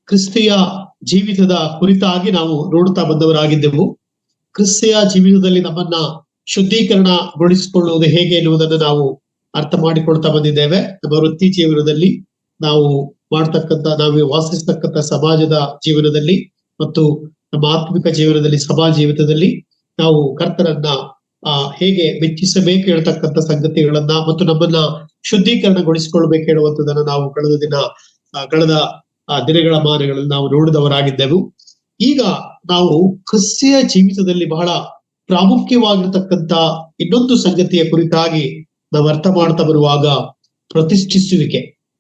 ಕ್ರಿಸ್ತಿಯ ಜೀವಿತದ ಕುರಿತಾಗಿ ನಾವು ನೋಡುತ್ತಾ ಬಂದವರಾಗಿದ್ದೆವು. ಕ್ರಿಸ್ತಿಯ ಜೀವಿತದಲ್ಲಿ ನಮ್ಮನ್ನ ಶುದ್ಧೀಕರಣಗೊಳಿಸಿಕೊಳ್ಳುವುದು ಹೇಗೆ ಎನ್ನುವುದನ್ನು ನಾವು ಅರ್ಥ ಮಾಡಿಕೊಳ್ತಾ ಬಂದಿದ್ದೇವೆ. ನಮ್ಮ ವೃತ್ತಿ ಜೀವನದಲ್ಲಿ ನಾವು ನಾವು ವಾಸಿಸ್ತಕ್ಕಂಥ ಸಮಾಜದ ಜೀವನದಲ್ಲಿ ಮತ್ತು ನಮ್ಮ ಆತ್ಮಿಕ ಜೀವನದಲ್ಲಿ, ಸಮಾಜ ಜೀವಿತದಲ್ಲಿ ನಾವು ಕರ್ತನನ್ನ ಹೇಗೆ ಮೆಚ್ಚಿಸಬೇಕು ಹೇಳ್ತಕ್ಕಂಥ ಸಂಗತಿಗಳನ್ನ ಮತ್ತು ನಮ್ಮನ್ನ ಶುದ್ಧೀಕರಣಗೊಳಿಸಿಕೊಳ್ಬೇಕು ಹೇಳುವಂಥದ್ದನ್ನ ನಾವು ಕಳೆದ ದಿನಗಳ ಮಾನಗಳಲ್ಲಿ ನಾವು ನೋಡಿದವರಾಗಿದ್ದೆವು. ಈಗ ನಾವು ಕ್ರಿಸ್ತಿಯ ಜೀವಿತದಲ್ಲಿ ಬಹಳ ಪ್ರಾಮುಖ್ಯವಾಗಿರ್ತಕ್ಕಂಥ ಇನ್ನೊಂದು ಸಂಗತಿಯ ಕುರಿತಾಗಿ ನಾವು ಅರ್ಥ ಮಾಡ್ತಾ ಬರುವಾಗ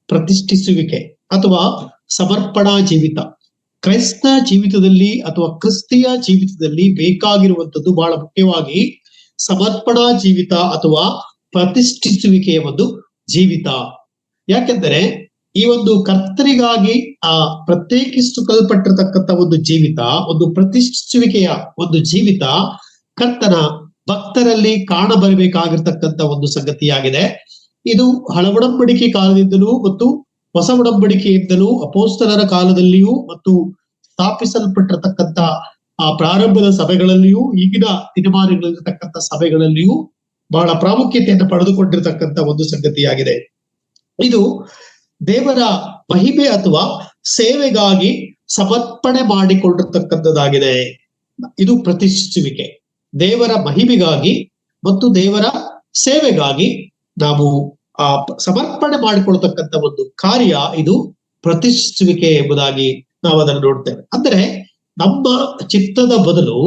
ಪ್ರತಿಷ್ಠಿಸುವಿಕೆ ಅಥವಾ ಸಮರ್ಪಣಾ ಜೀವಿತ. ಕ್ರೈಸ್ತ ಜೀವಿತದಲ್ಲಿ ಅಥವಾ ಕ್ರಿಸ್ತಿಯ ಜೀವಿತದಲ್ಲಿ ಬೇಕಾಗಿರುವಂಥದ್ದು ಬಹಳ ಮುಖ್ಯವಾಗಿ ಸಮರ್ಪಣಾ ಜೀವಿತ ಅಥವಾ ಪ್ರತಿಷ್ಠಿಸುವಿಕೆಯ ಒಂದು ಜೀವಿತ. ಯಾಕೆಂದರೆ ಈ ಒಂದು ಕರ್ತರಿಗಾಗಿ ಪ್ರತ್ಯೇಕಿಸಿಕೊಳ್ಳಲ್ಪಟ್ಟಿರತಕ್ಕಂಥ ಒಂದು ಜೀವಿತ, ಒಂದು ಪ್ರತಿಷ್ಠಿಸುವಿಕೆಯ ಒಂದು ಜೀವಿತ ಕರ್ತನ ಭಕ್ತರಲ್ಲಿ ಕಾಣಬರಬೇಕಾಗಿರ್ತಕ್ಕಂಥ ಒಂದು ಸಂಗತಿಯಾಗಿದೆ. ಇದು ಹಳವಡಂಬಡಿಕೆ ಕಾಲದಿಂದಲೂ ಮತ್ತು ಹೊಸ ಒಡಂಬಡಿಕೆಯಿಂದಲೂ ಅಪೊಸ್ತಲರ ಕಾಲದಲ್ಲಿಯೂ ಮತ್ತು ಸ್ಥಾಪಿಸಲ್ಪಟ್ಟಿರತಕ್ಕಂಥ ಪ್ರಾರಂಭದ ಸಭೆಗಳಲ್ಲಿಯೂ ಈಗಿನ ದಿನಮಾನಗಳಲ್ಲಿರತಕ್ಕಂಥ ಸಭೆಗಳಲ್ಲಿಯೂ ಬಹಳ ಪ್ರಾಮುಖ್ಯತೆಯನ್ನು ಪಡೆದುಕೊಂಡಿರ್ತಕ್ಕಂಥ ಒಂದು ಸಂಗತಿಯಾಗಿದೆ. ಇದು ದೇವರ ಮಹಿಮೆ ಅಥವಾ ಸೇವೆಗಾಗಿ ಸಮರ್ಪಣೆ ಮಾಡಿಕೊಂಡಿರ್ತಕ್ಕಂಥದ್ದಾಗಿದೆ. ಇದು ಪ್ರತಿಷ್ಠಿಸುವಿಕೆ. ದೇವರ ಮಹಿಮೆಗಾಗಿ ಮತ್ತು ದೇವರ ಸೇವೆಗಾಗಿ ನಾವು ಸಮರ್ಪಣೆ ಮಾಡಿಕೊಳ್ತಕ್ಕಂಥ ಒಂದು ಕಾರ್ಯ ಇದು ಪ್ರತಿಷ್ಠಿಸುವಿಕೆ ಎಂಬುದಾಗಿ ನಾವು ಅದನ್ನು ನೋಡ್ತೇವೆ. ಅಂದ್ರೆ ನಮ್ಮ ಚಿತ್ತದ ಬದಲು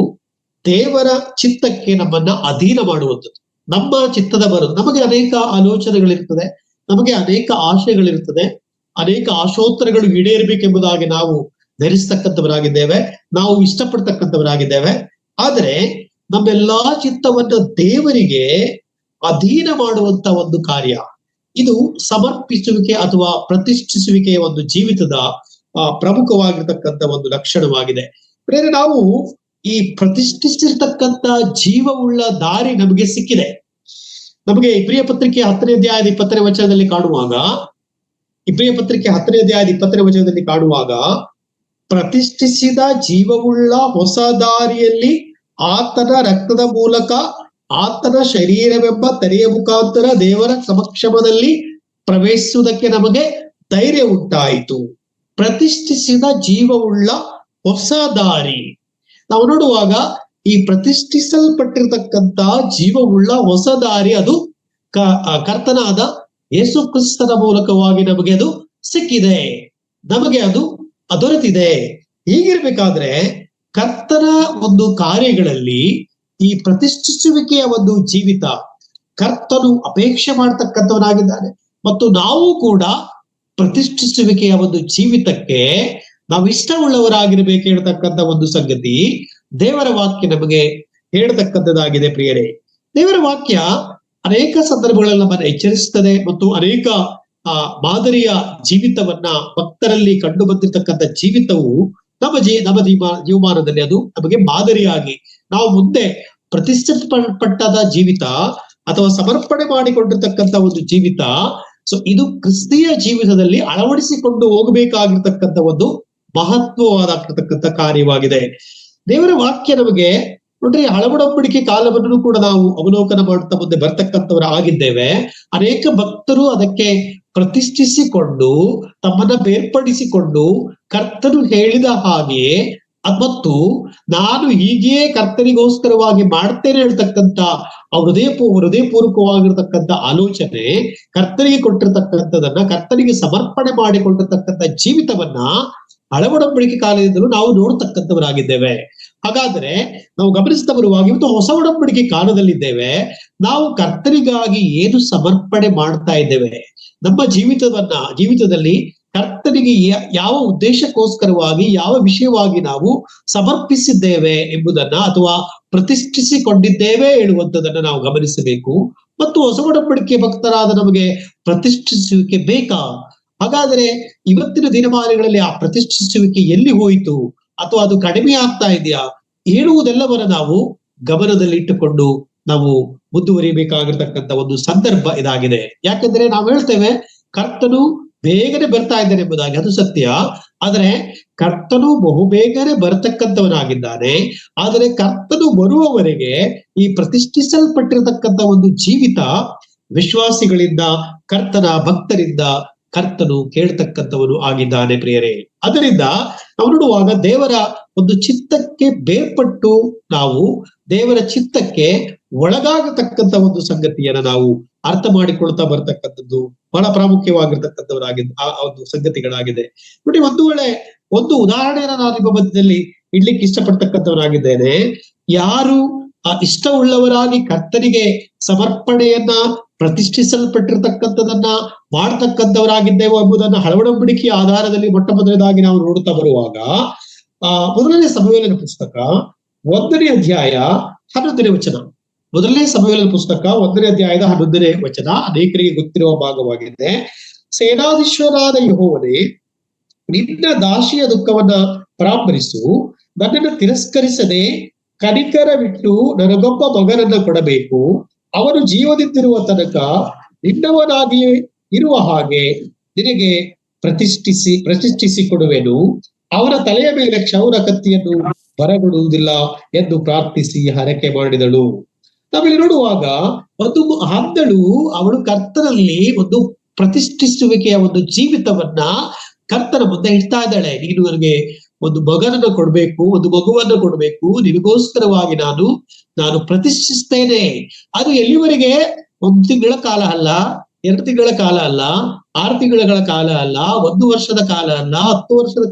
ದೇವರ ಚಿತ್ತಕ್ಕೆ ನಮ್ಮನ್ನ ಅಧೀನ ಮಾಡುವಂಥದ್ದು. ನಮ್ಮ ಚಿತ್ತದ ಬದಲು ನಮಗೆ ಅನೇಕ ಆಲೋಚನೆಗಳಿರ್ತದೆ, ನಮಗೆ ಅನೇಕ ಆಶಯಗಳಿರ್ತದೆ, ಅನೇಕ ಆಶೋತ್ತರಗಳು ಈಡೇರಬೇಕೆಂಬುದಾಗಿ ನಾವು ಧರಿಸ್ತಕ್ಕಂಥವರಾಗಿದ್ದೇವೆ, ನಾವು ಇಷ್ಟಪಡ್ತಕ್ಕಂಥವರಾಗಿದ್ದೇವೆ. ಆದರೆ ನಮ್ಮೆಲ್ಲಾ ಚಿತ್ತವನ್ನ ದೇವರಿಗೆ ಅಧೀನ ಮಾಡುವಂತ ಒಂದು ಕಾರ್ಯ ಇದು ಸಮರ್ಪಿಸುವಿಕೆ ಅಥವಾ ಪ್ರತಿಷ್ಠಿಸುವಿಕೆಯ ಒಂದು ಜೀವಿತದ ಪ್ರಮುಖವಾಗಿರ್ತಕ್ಕಂಥ ಒಂದು ಲಕ್ಷಣವಾಗಿದೆ. ಬೇರೆ ನಾವು ಈ ಪ್ರತಿಷ್ಠಿಸಿರ್ತಕ್ಕಂಥ ಜೀವವುಳ್ಳ ದಾರಿ ನಮಗೆ ಸಿಕ್ಕಿದೆ. ನಮಗೆ ಇಬ್ರಿಯ ಪತ್ರಿಕೆ 10ನೇ ಅಧ್ಯಾಯದ 20ನೇ ವಚನದಲ್ಲಿ ಕಾಣುವಾಗ ಪ್ರತಿಷ್ಠಿಸಿದ ಜೀವವುಳ್ಳ ಹೊಸ ದಾರಿಯಲ್ಲಿ ಆತನ ರಕ್ತದ ಮೂಲಕ ಆತನ ಶರೀರವೆಂಬ ತೆರೆಯ ಮುಖಾಂತರ ದೇವರ ಸಮಕ್ಷಮದಲ್ಲಿ ಪ್ರವೇಶಿಸುವುದಕ್ಕೆ ನಮಗೆ ಧೈರ್ಯ ಉಂಟಾಯಿತು. ಪ್ರತಿಷ್ಠಿಸಿದ ಜೀವವುಳ್ಳ ಹೊಸ ದಾರಿ ನಾವು ನೋಡುವಾಗ ಈ ಪ್ರತಿಷ್ಠಿಸಲ್ಪಟ್ಟಿರ್ತಕ್ಕಂಥ ಜೀವವುಳ್ಳ ಹೊಸ ದಾರಿ ಅದು ಕರ್ತನಾದ ಯೇಸು ಕ್ರಿಸ್ತನ ಮೂಲಕವಾಗಿ ನಮಗೆ ಅದು ಸಿಕ್ಕಿದೆ, ನಮಗೆ ಅದು ದೊರೆತಿದೆ. ಹೀಗಿರ್ಬೇಕಾದ್ರೆ ಕರ್ತನ ಒಂದು ಕಾರ್ಯಗಳಲ್ಲಿ ಈ ಪ್ರತಿಷ್ಠಿಸುವಿಕೆಯ ಒಂದು ಜೀವಿತ ಕರ್ತನು ಅಪೇಕ್ಷೆ ಮಾಡತಕ್ಕಂಥವನಾಗಿದ್ದಾನೆ. ಮತ್ತು ನಾವು ಕೂಡ ಪ್ರತಿಷ್ಠಿಸುವಿಕೆಯ ಒಂದು ಜೀವಿತಕ್ಕೆ ನಾವು ಇಷ್ಟವುಳ್ಳವರಾಗಿರ್ಬೇಕು ಹೇಳ್ತಕ್ಕಂಥ ಒಂದು ಸಂಗತಿ ದೇವರ ವಾಕ್ಯ ನಮಗೆ ಹೇಳ್ತಕ್ಕಂಥದ್ದಾಗಿದೆ. ಪ್ರಿಯರೇ, ದೇವರ ವಾಕ್ಯ ಅನೇಕ ಸಂದರ್ಭಗಳಲ್ಲಿ ನಮ್ಮನ್ನು ಎಚ್ಚರಿಸುತ್ತದೆ ಮತ್ತು ಅನೇಕ ಮಾದರಿಯ ಜೀವಿತವನ್ನ ಭಕ್ತರಲ್ಲಿ ಕಂಡು ಬಂದಿರತಕ್ಕಂಥ ಜೀವಿತವು ನಮ್ಮ ಜೀವಮಾನದಲ್ಲಿ ಅದು ನಮಗೆ ಮಾದರಿಯಾಗಿ ನಾವು ಮುಂದೆ ಪ್ರತಿಷ್ಠಿಸಲ್ಪಟ್ಟದ ಜೀವಿತ ಅಥವಾ ಸಮರ್ಪಣೆ ಮಾಡಿಕೊಂಡಿರ್ತಕ್ಕಂಥ ಒಂದು ಜೀವಿತ. ಸೊ ಇದು ಕ್ರಿಸ್ತಿಯ ಜೀವಿತದಲ್ಲಿ ಅಳವಡಿಸಿಕೊಂಡು ಹೋಗಬೇಕಾಗಿರ್ತಕ್ಕಂಥ ಒಂದು ಮಹತ್ವವಾದ ಕಾರ್ಯವಾಗಿದೆ. ದೇವರ ವಾಕ್ಯ ನಮಗೆ ನೋಡ್ರಿ, ಹಳವಡಂಬಡಿಕೆ ಕಾಲವನ್ನು ಕೂಡ ನಾವು ಅವಲೋಕನ ಮಾಡುತ್ತಾ ಮುಂದೆ ಬರ್ತಕ್ಕಂಥವ್ರು ಆಗಿದ್ದೇವೆ. ಅನೇಕ ಭಕ್ತರು ಅದಕ್ಕೆ ಪ್ರತಿಷ್ಠಿಸಿಕೊಂಡು ತಮ್ಮನ್ನ ಬೇರ್ಪಡಿಸಿಕೊಂಡು ಕರ್ತನು ಹೇಳಿದ ಹಾಗೆಯೇ ಮತ್ತು ನಾನು ಹೀಗೆಯೇ ಕರ್ತನಿಗೋಸ್ಕರವಾಗಿ ಮಾಡ್ತೇನೆ ಹೇಳ್ತಕ್ಕಂಥ ಹೃದಯಪೂರ್ವಕವಾಗಿರ್ತಕ್ಕಂಥ ಆಲೋಚನೆ, ಕರ್ತನಿಗೆ ಕೊಟ್ಟಿರ್ತಕ್ಕಂಥದನ್ನ ಕರ್ತನಿಗೆ ಸಮರ್ಪಣೆ ಮಾಡಿಕೊಂಡಿರ್ತಕ್ಕಂಥ ಜೀವಿತವನ್ನ ಹಳವಡಂಬಡಿಕೆ ಕಾಲದಿಂದಲೂ ನಾವು ನೋಡ್ತಕ್ಕಂಥವರಾಗಿದ್ದೇವೆ. ಹಾಗಾದ್ರೆ ನಾವು ಗಮನಿಸ್ತಾ ಬರುವಾಗ ಇವತ್ತು ಹೊಸ ಒಡಂಬಡಿಕೆ ಕಾಲದಲ್ಲಿದ್ದೇವೆ. ನಾವು ಕರ್ತನಿಗಾಗಿ ಏನು ಸಮರ್ಪಣೆ ಮಾಡ್ತಾ ಇದ್ದೇವೆ, ನಮ್ಮ ಜೀವಿತದಲ್ಲಿ ಕರ್ತನಿಗೆ ಯಾವ ಉದ್ದೇಶಕ್ಕೋಸ್ಕರವಾಗಿ ಯಾವ ವಿಷಯವಾಗಿ ನಾವು ಸಮರ್ಪಿಸಿದ್ದೇವೆ ಎಂಬುದನ್ನ ಅಥವಾ ಪ್ರತಿಷ್ಠಿಸಿಕೊಂಡಿದ್ದೇವೆ ಹೇಳುವಂಥದ್ದನ್ನ ನಾವು ಗಮನಿಸಬೇಕು. ಮತ್ತು ಹೊಸ ಒಡಂಬಡಿಕೆ ಭಕ್ತರಾದ ನಮಗೆ ಪ್ರತಿಷ್ಠಿಸುವಿಕೆ ಬೇಕಾ? ಹಾಗಾದ್ರೆ ಇವತ್ತಿನ ದಿನಮಾನಗಳಲ್ಲಿ ಆ ಪ್ರತಿಷ್ಠಿಸುವಿಕೆ ಎಲ್ಲಿ ಹೋಯಿತು ಅಥವಾ ಅದು ಕಡಿಮೆ ಆಗ್ತಾ ಇದೆಯಾ ಹೇಳುವುದೆಲ್ಲವನ್ನ ನಾವು ಗಮನದಲ್ಲಿ ಇಟ್ಟುಕೊಂಡು ನಾವು ಮುಂದುವರಿಬೇಕಾಗಿರ್ತಕ್ಕಂಥ ಒಂದು ಸಂದರ್ಭ ಇದಾಗಿದೆ. ಯಾಕಂದ್ರೆ ನಾವು ಹೇಳ್ತೇವೆ ಕರ್ತನು ಬೇಗನೆ ಬರ್ತಾ ಇದ್ದಾನೆ ಎಂಬುದಾಗಿ, ಅದು ಸತ್ಯ. ಆದ್ರೆ ಕರ್ತನು ಬಹುಬೇಗನೆ ಬರತಕ್ಕಂಥವನಾಗಿದ್ದಾನೆ. ಆದರೆ ಕರ್ತನು ಬರುವವರೆಗೆ ಈ ಪ್ರತಿಷ್ಠಿಸಲ್ಪಟ್ಟಿರತಕ್ಕಂಥ ಒಂದು ಜೀವಿತ ವಿಶ್ವಾಸಿಗಳಿಂದ, ಕರ್ತನ ಭಕ್ತರಿಂದ ಕರ್ತನು ಕೇಳ್ತಕ್ಕಂಥವನು ಆಗಿದ್ದಾನೆ ಪ್ರಿಯರೇ. ಅದರಿಂದ ನಾವು ನೋಡುವಾಗ ದೇವರ ಒಂದು ಚಿತ್ತಕ್ಕೆ ಬೇರ್ಪಟ್ಟು ನಾವು ದೇವರ ಚಿತ್ತಕ್ಕೆ ಒಳಗಾಗತಕ್ಕಂಥ ಒಂದು ಸಂಗತಿಯನ್ನ ನಾವು ಅರ್ಥ ಮಾಡಿಕೊಳ್ತಾ ಬರ್ತಕ್ಕಂಥದ್ದು ಬಹಳ ಪ್ರಾಮುಖ್ಯವಾಗಿರ್ತಕ್ಕಂಥವರಾಗಿದೆ ಆ ಒಂದು ಸಂಗತಿಗಳಾಗಿದೆ. ನೋಡಿ, ಒಂದು ಉದಾಹರಣೆಯನ್ನ ನಾನು ನಿಮ್ಮ ಮಧ್ಯದಲ್ಲಿ ಇಡ್ಲಿಕ್ಕೆ ಇಷ್ಟಪಡ್ತಕ್ಕಂಥವನಾಗಿದ್ದೇನೆ. ಯಾರು ಇಷ್ಟವುಳ್ಳವರಾಗಿ ಕರ್ತನಿಗೆ ಸಮರ್ಪಣೆಯನ್ನ ಪ್ರತಿಷ್ಠಿಸಲ್ಪಟ್ಟಿರ್ತಕ್ಕಂಥದನ್ನ ಮಾಡ್ತಕ್ಕಂಥವರಾಗಿದ್ದೇವೆ ಎಂಬುದನ್ನ ಹಳವಡಂಬಡಿಕೆಯ ಆಧಾರದಲ್ಲಿ ಮೊಟ್ಟ ಮೊದಲನೇದಾಗಿ ನಾವು ನೋಡುತ್ತಾ ಬರುವಾಗ ಮೊದಲನೇ ಸಮುವೇಲನ ಪುಸ್ತಕ 1ನೇ ಅಧ್ಯಾಯ 11ನೇ ವಚನ. ಮೊದಲನೇ ಸಮುವೇಲನ ಪುಸ್ತಕ 1ನೇ ಅಧ್ಯಾಯದ 11ನೇ ವಚನ ಅನೇಕರಿಗೆ ಗೊತ್ತಿರುವ ಭಾಗವಾಗಿದೆ. ಸೇನಾಧೀಶ್ವರಾದ ಯೆಹೋವನೇ, ನಿನ್ನ ದಾಸಿಯ ದುಃಖವನ್ನ ಪರಾಮರಿಸು, ನನ್ನನ್ನು ತಿರಸ್ಕರಿಸದೆ ಕನಿಕರವಿಟ್ಟು ನನಗೊಬ್ಬ ಮಗನನ್ನ ಕೊಡಬೇಕು. ಅವನು ಜೀವದಿಂದಿರುವ ತನಕ ನಿನ್ನವನಾಗಿ ಇರುವ ಹಾಗೆ ನಿನಗೆ ಪ್ರತಿಷ್ಠಿಸಿ ಕೊಡುವೆನು. ಅವನ ತಲೆಯ ಮೇಲೆ ಕ್ಷೌರ ಕತ್ತಿಯನ್ನು ಬರಗೊಡುವುದಿಲ್ಲ ಎಂದು ಪ್ರಾರ್ಥಿಸಿ ಹರಕೆ ಮಾಡಿದಳು. ನಾವಿಲ್ಲಿ ನೋಡುವಾಗ ಒಂದು ಹದ್ದಳು ಅವಳು ಕರ್ತನಲ್ಲಿ ಒಂದು ಪ್ರತಿಷ್ಠಿಸುವಿಕೆಯ ಒಂದು ಜೀವಿತವನ್ನ ಕರ್ತನ ಮುಂದೆ ಇಡ್ತಾ ಇದ್ದಾಳೆ. ನೀನು ನನಗೆ ಒಂದು ಮಗನನ್ನು ಕೊಡ್ಬೇಕು, ಒಂದು ಮಗುವನ್ನ ಕೊಡ್ಬೇಕು, ನಿನಗೋಸ್ಕರವಾಗಿ ನಾನು ಪ್ರತಿಷ್ಠಿಸ್ತೇನೆ. ಅದು ಎಲ್ಲಿವರೆಗೆ? 1 ತಿಂಗಳ ಕಾಲ ಅಲ್ಲ, 2 ತಿಂಗಳ ಕಾಲ ಅಲ್ಲ, 6 ತಿಂಗಳ ಕಾಲ ಅಲ್ಲ, 1 ವರ್ಷದ ಕಾಲ ಅಲ್ಲ, 10 ವರ್ಷದ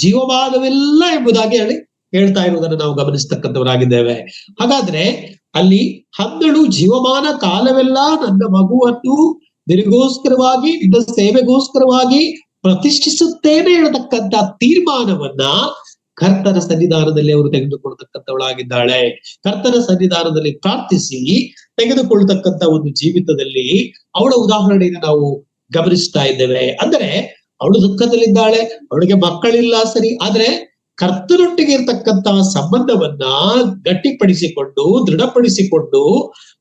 ಜೀವಮಾನವೆಲ್ಲ ಎಂಬುದಾಗಿ ಹೇಳ್ತಾ ಇರುವುದನ್ನು ನಾವು ಗಮನಿಸ್ತಕ್ಕಂಥವರಾಗಿದ್ದೇವೆ. ಹಾಗಾದ್ರೆ ಅಲ್ಲಿ ಹದ್ದಳು ಜೀವಮಾನ ಕಾಲವೆಲ್ಲ ನನ್ನ ಮಗುವನ್ನು ನಿನಗೋಸ್ಕರವಾಗಿ, ನಿನ್ನ ಸೇವೆಗೋಸ್ಕರವಾಗಿ ಪ್ರತಿಷ್ಠಿಸುತ್ತೇನೆ ಹೇಳತಕ್ಕಂತ ತೀರ್ಮಾನವನ್ನ ಕರ್ತನ ಸನ್ನಿಧಾನದಲ್ಲಿ ಅವರು ತೆಗೆದುಕೊಳ್ತಕ್ಕಂಥವಳಾಗಿದ್ದಾಳೆ. ಕರ್ತನ ಸನ್ನಿಧಾನದಲ್ಲಿ ಪ್ರಾರ್ಥಿಸಿ ತೆಗೆದುಕೊಳ್ತಕ್ಕಂಥ ಒಂದು ಜೀವಿತದಲ್ಲಿ ಅವಳ ಉದಾಹರಣೆಯನ್ನು ನಾವು ಗಮನಿಸ್ತಾ ಇದ್ದೇವೆ. ಅಂದ್ರೆ ಅವಳು ದುಃಖದಲ್ಲಿದ್ದಾಳೆ, ಅವಳಿಗೆ ಮಕ್ಕಳಿಲ್ಲ, ಸರಿ, ಆದ್ರೆ ಕರ್ತನೊಟ್ಟಿಗೆ ಇರ್ತಕ್ಕಂತಹ ಸಂಬಂಧವನ್ನ ಗಟ್ಟಿಪಡಿಸಿಕೊಂಡು ದೃಢಪಡಿಸಿಕೊಂಡು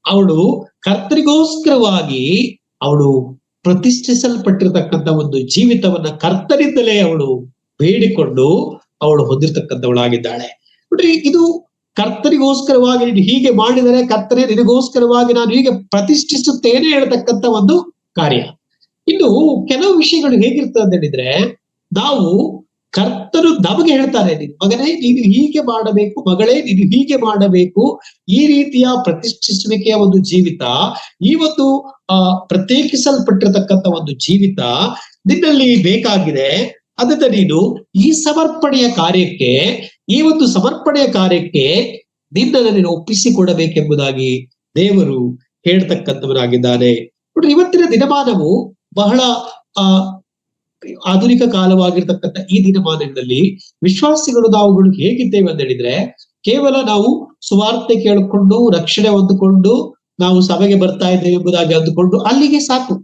ಅವಳು ಕರ್ತರಿಗೋಸ್ಕರವಾಗಿ ಅವಳು ಪ್ರತಿಷ್ಠಿಸಲ್ಪಟ್ಟಿರತಕ್ಕಂಥ ಒಂದು ಜೀವಿತವನ್ನ ಕರ್ತನಿಂದಲೇ ಅವಳು ಬೇಡಿಕೊಂಡು ಅವಳು ಹೊಂದಿರತಕ್ಕಂಥವಳಾಗಿದ್ದಾಳೆ. ನೋಡ್ರಿ, ಇದು ಕರ್ತನಿಗೋಸ್ಕರವಾಗಿ ನೀನು ಹೀಗೆ ಮಾಡಿದರೆ ಕರ್ತನೇ ನಿನಗೋಸ್ಕರವಾಗಿ ನಾನು ಹೀಗೆ ಪ್ರತಿಷ್ಠಿಸುತ್ತೇನೆ ಹೇಳ್ತಕ್ಕಂಥ ಒಂದು ಕಾರ್ಯ. ಇನ್ನು ಕೆಲವು ವಿಷಯಗಳು ಹೇಗಿರ್ತದೆ ಅಂತ ಹೇಳಿದ್ರೆ, ನಾವು ಕರ್ತನು ನಮಗೆ ಹೇಳ್ತಾರೆ, ಮಗನೇ ನೀನು ಹೀಗೆ ಮಾಡಬೇಕು, ಮಗಳೇ ನೀನು ಹೀಗೆ ಮಾಡಬೇಕು, ಈ ರೀತಿಯ ಪ್ರತಿಷ್ಠಿಸುವಿಕೆಯ ಒಂದು ಜೀವಿತ, ಈ ಒಂದು ಪ್ರತ್ಯೇಕಿಸಲ್ಪಟ್ಟಿರತಕ್ಕಂಥ ಒಂದು ಜೀವಿತ ನಿನ್ನಲ್ಲಿ ಬೇಕಾಗಿದೆ. ಅದನ್ನ ನೀನು ಈ ಸಮರ್ಪಣೆಯ ಕಾರ್ಯಕ್ಕೆ, ಈ ಒಂದು ಸಮರ್ಪಣೆಯ ಕಾರ್ಯಕ್ಕೆ ನಿನ್ನನ್ನು ನೀನು ಒಪ್ಪಿಸಿಕೊಡಬೇಕೆಂಬುದಾಗಿ ದೇವರು ಹೇಳ್ತಕ್ಕಂಥವರಾಗಿದ್ದಾನೆ. ನೋಡ್ರಿ, ಇವತ್ತಿನ ದಿನಮಾನವು ಬಹಳ ಆಧುನಿಕ ಕಾಲವಾಗಿರ್ತಕ್ಕಂಥ ಈ ದಿನಮಾನಗಳಲ್ಲಿ ವಿಶ್ವಾಸಿಗಳು ನಾವುಗಳು ಹೇಗಿದ್ದೇವೆ ಅಂತ ಹೇಳಿದ್ರೆ, ಕೇವಲ ನಾವು ಸುವಾರ್ತೆ ಕೇಳಿಕೊಂಡು ರಕ್ಷಣೆ ಹೊಂದಿಕೊಂಡು ನಾವು ಸಭೆಗೆ ಬರ್ತಾ ಇದ್ದೇವೆ ಎಂಬುದಾಗಿ ಅಂದುಕೊಂಡು ಅಲ್ಲಿಗೆ ಸಾಕು.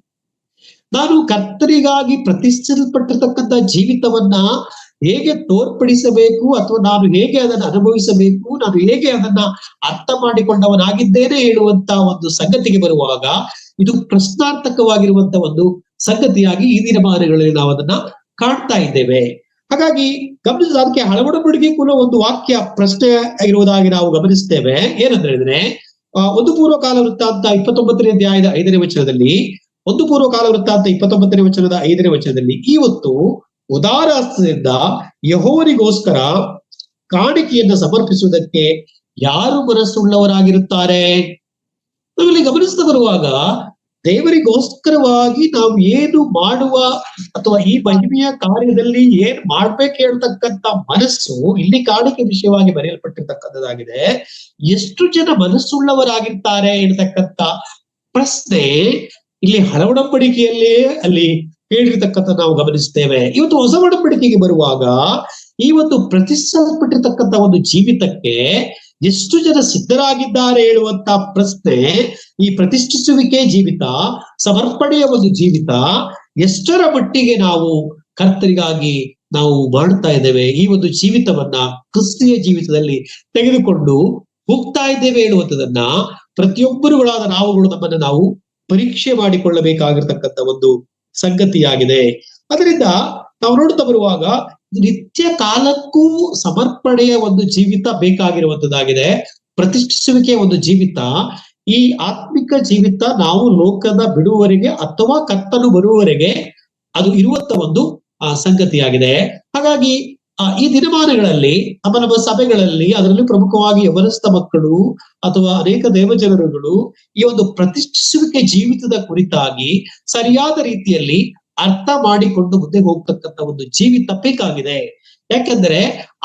ನಾನು ಕರ್ತರಿಗಾಗಿ ಪ್ರತಿಷ್ಠಿಸಲ್ಪಟ್ಟಿರ್ತಕ್ಕಂಥ ಜೀವಿತವನ್ನ ಹೇಗೆ ತೋರ್ಪಡಿಸಬೇಕು, ಅಥವಾ ನಾನು ಹೇಗೆ ಅದನ್ನು ಅನುಭವಿಸಬೇಕು, ನಾನು ಹೇಗೆ ಅದನ್ನ ಅರ್ಥ ಮಾಡಿಕೊಂಡವನಾಗಿದ್ದೇನೆ ಹೇಳುವಂತ ಒಂದು ಸಂಗತಿಗೆ ಬರುವಾಗ ಇದು ಪ್ರಶ್ನಾರ್ಥಕವಾಗಿರುವಂತ ಒಂದು ಸಂಗತಿಯಾಗಿ ಈ ದಿನಮಾನಗಳಲ್ಲಿ ನಾವು ಅದನ್ನ ಕಾಣ್ತಾ ಇದ್ದೇವೆ. ಹಾಗಾಗಿ ಗಮನಿಸಿದ ಅದಕ್ಕೆ ಹಳವಡಂಬಡಿಕೆ ಕೂಡ ಒಂದು ವಾಕ್ಯ ಪ್ರಶ್ನೆ ಇರುವುದಾಗಿ ನಾವು ಗಮನಿಸ್ತೇವೆ. ಏನಂತ ಹೇಳಿದ್ರೆ, 1 ಪೂರ್ವಕಾಲ ವೃತ್ತಾಂತ 29ನೇ ಅಧ್ಯಾಯದ 5ನೇ ವಚನದಲ್ಲಿ, 1 ಪೂರ್ವಕಾಲ ವೃತ್ತಾಂತ 29ನೇ ವಚನದ 5ನೇ ವಚನದಲ್ಲಿ, ಇವತ್ತು ಉದಾರ ಹಸ್ತದಿಂದ ಯೆಹೋವನಿಗೋಸ್ಕರ ಕಾಣಿಕೆಯನ್ನು ಸಮರ್ಪಿಸುವುದಕ್ಕೆ ಯಾರು ಮನಸ್ಸುಳ್ಳವರಾಗಿರುತ್ತಾರೆ? ನಾವಿಲ್ಲಿ ಗಮನಿಸ್ತಾ ಬರುವಾಗ ದೇವರಿಗೋಸ್ಕರವಾಗಿ ನಾವು ಏನು ಮಾಡುವ ಅಥವಾ ಈ ಮಹಿಮೆಯ ಕಾರ್ಯದಲ್ಲಿ ಏನ್ ಮಾಡ್ಬೇಕು ಹೇಳ್ತಕ್ಕಂಥ ಮನಸ್ಸು ಇಲ್ಲಿ ಕಾಣಿಕೆ ವಿಷಯವಾಗಿ ಬರೆಯಲ್ಪಟ್ಟಿರ್ತಕ್ಕಂಥದ್ದಾಗಿದೆ. ಎಷ್ಟು ಜನ ಮನಸ್ಸುಳ್ಳವರಾಗಿರ್ತಾರೆ ಹೇಳ್ತಕ್ಕಂಥ ಪ್ರಶ್ನೆ ಇಲ್ಲಿ ಹಳವಡಂಬಡಿಕೆಯಲ್ಲೇ ಅಲ್ಲಿ ಹೇಳಿರ್ತಕ್ಕಂಥ ನಾವು ಗಮನಿಸ್ತೇವೆ. ಇವತ್ತು ಹೊಸ ಒಡಂಬಡಿಕೆಗೆ ಬರುವಾಗ ಈ ಒಂದು ಪ್ರತಿಷ್ಠಿಸಲ್ಪಟ್ಟಿರ್ತಕ್ಕಂಥ ಒಂದು ಜೀವಿತಕ್ಕೆ ಎಷ್ಟು ಜನ ಸಿದ್ಧರಾಗಿದ್ದಾರೆ ಹೇಳುವಂತ ಪ್ರಶ್ನೆ, ಈ ಪ್ರತಿಷ್ಠಿಸುವಿಕೆ ಜೀವಿತ, ಸಮರ್ಪಣೆಯ ಒಂದು ಜೀವಿತ ಎಷ್ಟರ ಮಟ್ಟಿಗೆ ನಾವು ಕರ್ತರಿಗಾಗಿ ನಾವು ಮಾಡ್ತಾ ಇದ್ದೇವೆ, ಈ ಒಂದು ಜೀವಿತವನ್ನ ಕ್ರಿಸ್ತಿಯ ಜೀವಿತದಲ್ಲಿ ತೆಗೆದುಕೊಂಡು ಹೋಗ್ತಾ ಇದ್ದೇವೆ ಹೇಳುವಂಥದನ್ನ ಪ್ರತಿಯೊಬ್ಬರುಗಳಾದ ನಾವುಗಳು ನಮ್ಮನ್ನ ನಾವು ಪರೀಕ್ಷೆ ಮಾಡಿಕೊಳ್ಳಬೇಕಾಗಿರ್ತಕ್ಕಂಥ ಒಂದು ಸಂಗತಿಯಾಗಿದೆ. ಅದರಿಂದ ನಾವು ನೋಡ್ತಾ ಬರುವಾಗ ನಿತ್ಯ ಕಾಲಕ್ಕೂ ಸಮರ್ಪಣೆಯ ಒಂದು ಜೀವಿತ ಬೇಕಾಗಿರುವಂತದ್ದಾಗಿದೆ. ಪ್ರತಿಷ್ಠಿಸುವಿಕೆಯ ಒಂದು ಜೀವಿತ, ಈ ಆತ್ಮಿಕ ಜೀವಿತ ನಾವು ಲೋಕದ ಬಿಡುವವರೆಗೆ ಅಥವಾ ಕರ್ತನು ಬರುವವರೆಗೆ ಅದು ಇರುವಂತ ಒಂದು ಸಂಗತಿಯಾಗಿದೆ. ಹಾಗಾಗಿ ಈ ದಿನಮಾನಗಳಲ್ಲಿ ನಮ್ಮ ಸಭೆಗಳಲ್ಲಿ, ಅದರಲ್ಲಿ ಪ್ರಮುಖವಾಗಿ ಯವನಸ್ಥ ಮಕ್ಕಳು ಅಥವಾ ಅನೇಕ ದೇವಜನರುಗಳು ಈ ಒಂದು ಪ್ರತಿಷ್ಠಿಸುವಿಕೆ ಜೀವಿತದ ಕುರಿತಾಗಿ ಸರಿಯಾದ ರೀತಿಯಲ್ಲಿ ಅರ್ಥ ಮಾಡಿಕೊಂಡು ಮುಂದೆ ಹೋಗ್ತಕ್ಕಂಥ ಒಂದು ಜೀವಿತ ಬೇಕಾಗಿದೆ. ಯಾಕೆಂದ್ರೆ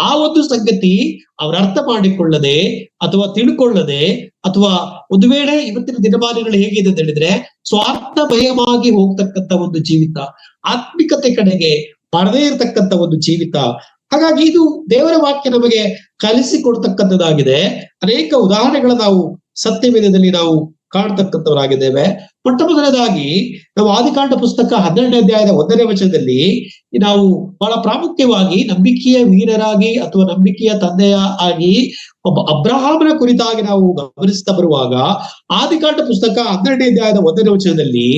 ಆ ಒಂದು ಸಂಗತಿ ಅವ್ರ ಅರ್ಥ ಮಾಡಿಕೊಳ್ಳದೆ ಅಥವಾ ತಿಳ್ಕೊಳ್ಳದೆ, ಅಥವಾ ಒಂದು ವೇಳೆ ಇವತ್ತಿನ ದಿನಮಾನಗಳು ಹೇಗಿದೆ ಅಂತ ಹೇಳಿದ್ರೆ ಸ್ವಾರ್ಥಮಯವಾಗಿ ಹೋಗ್ತಕ್ಕಂಥ ಒಂದು ಜೀವಿತ, ಆತ್ಮಿಕತೆ ಕಡೆಗೆ ಬರದೇ ಇರತಕ್ಕಂಥ ಒಂದು ಜೀವಿತ. ಹಾಗಾಗಿ ಇದು ದೇವರ ವಾಕ್ಯ ನಮಗೆ ಕಲಿಸಿಕೊಡ್ತಕ್ಕಂಥದ್ದಾಗಿದೆ. ಅನೇಕ ಉದಾಹರಣೆಗಳ ನಾವು ಸತ್ಯವೇದದಲ್ಲಿ ನಾವು ಕಾಣ್ತಕ್ಕಂಥವರಾಗಿದ್ದೇವೆ. ಮೊಟ್ಟ ಮೊದಲನೇದಾಗಿ ನಾವು ಆದಿಕಾಂಡ ಪುಸ್ತಕ 12ನೇ ಅಧ್ಯಾಯದ 1ನೇ ವಚನದಲ್ಲಿ ನಾವು ಬಹಳ ಪ್ರಾಮುಖ್ಯವಾಗಿ ನಂಬಿಕೆಯ ವೀರರಾಗಿ ಅಥವಾ ನಂಬಿಕೆಯ ತಂದೆಯ ಆಗಿ ಒಬ್ಬ ಅಬ್ರಹಾಮನ ಕುರಿತಾಗಿ ನಾವು ಗಮನಿಸ್ತಾ ಬರುವಾಗ, ಆದಿಕಾಂಡ ಪುಸ್ತಕ 12ನೇ ಅಧ್ಯಾಯದ 1ನೇ ವಚನದಲ್ಲಿ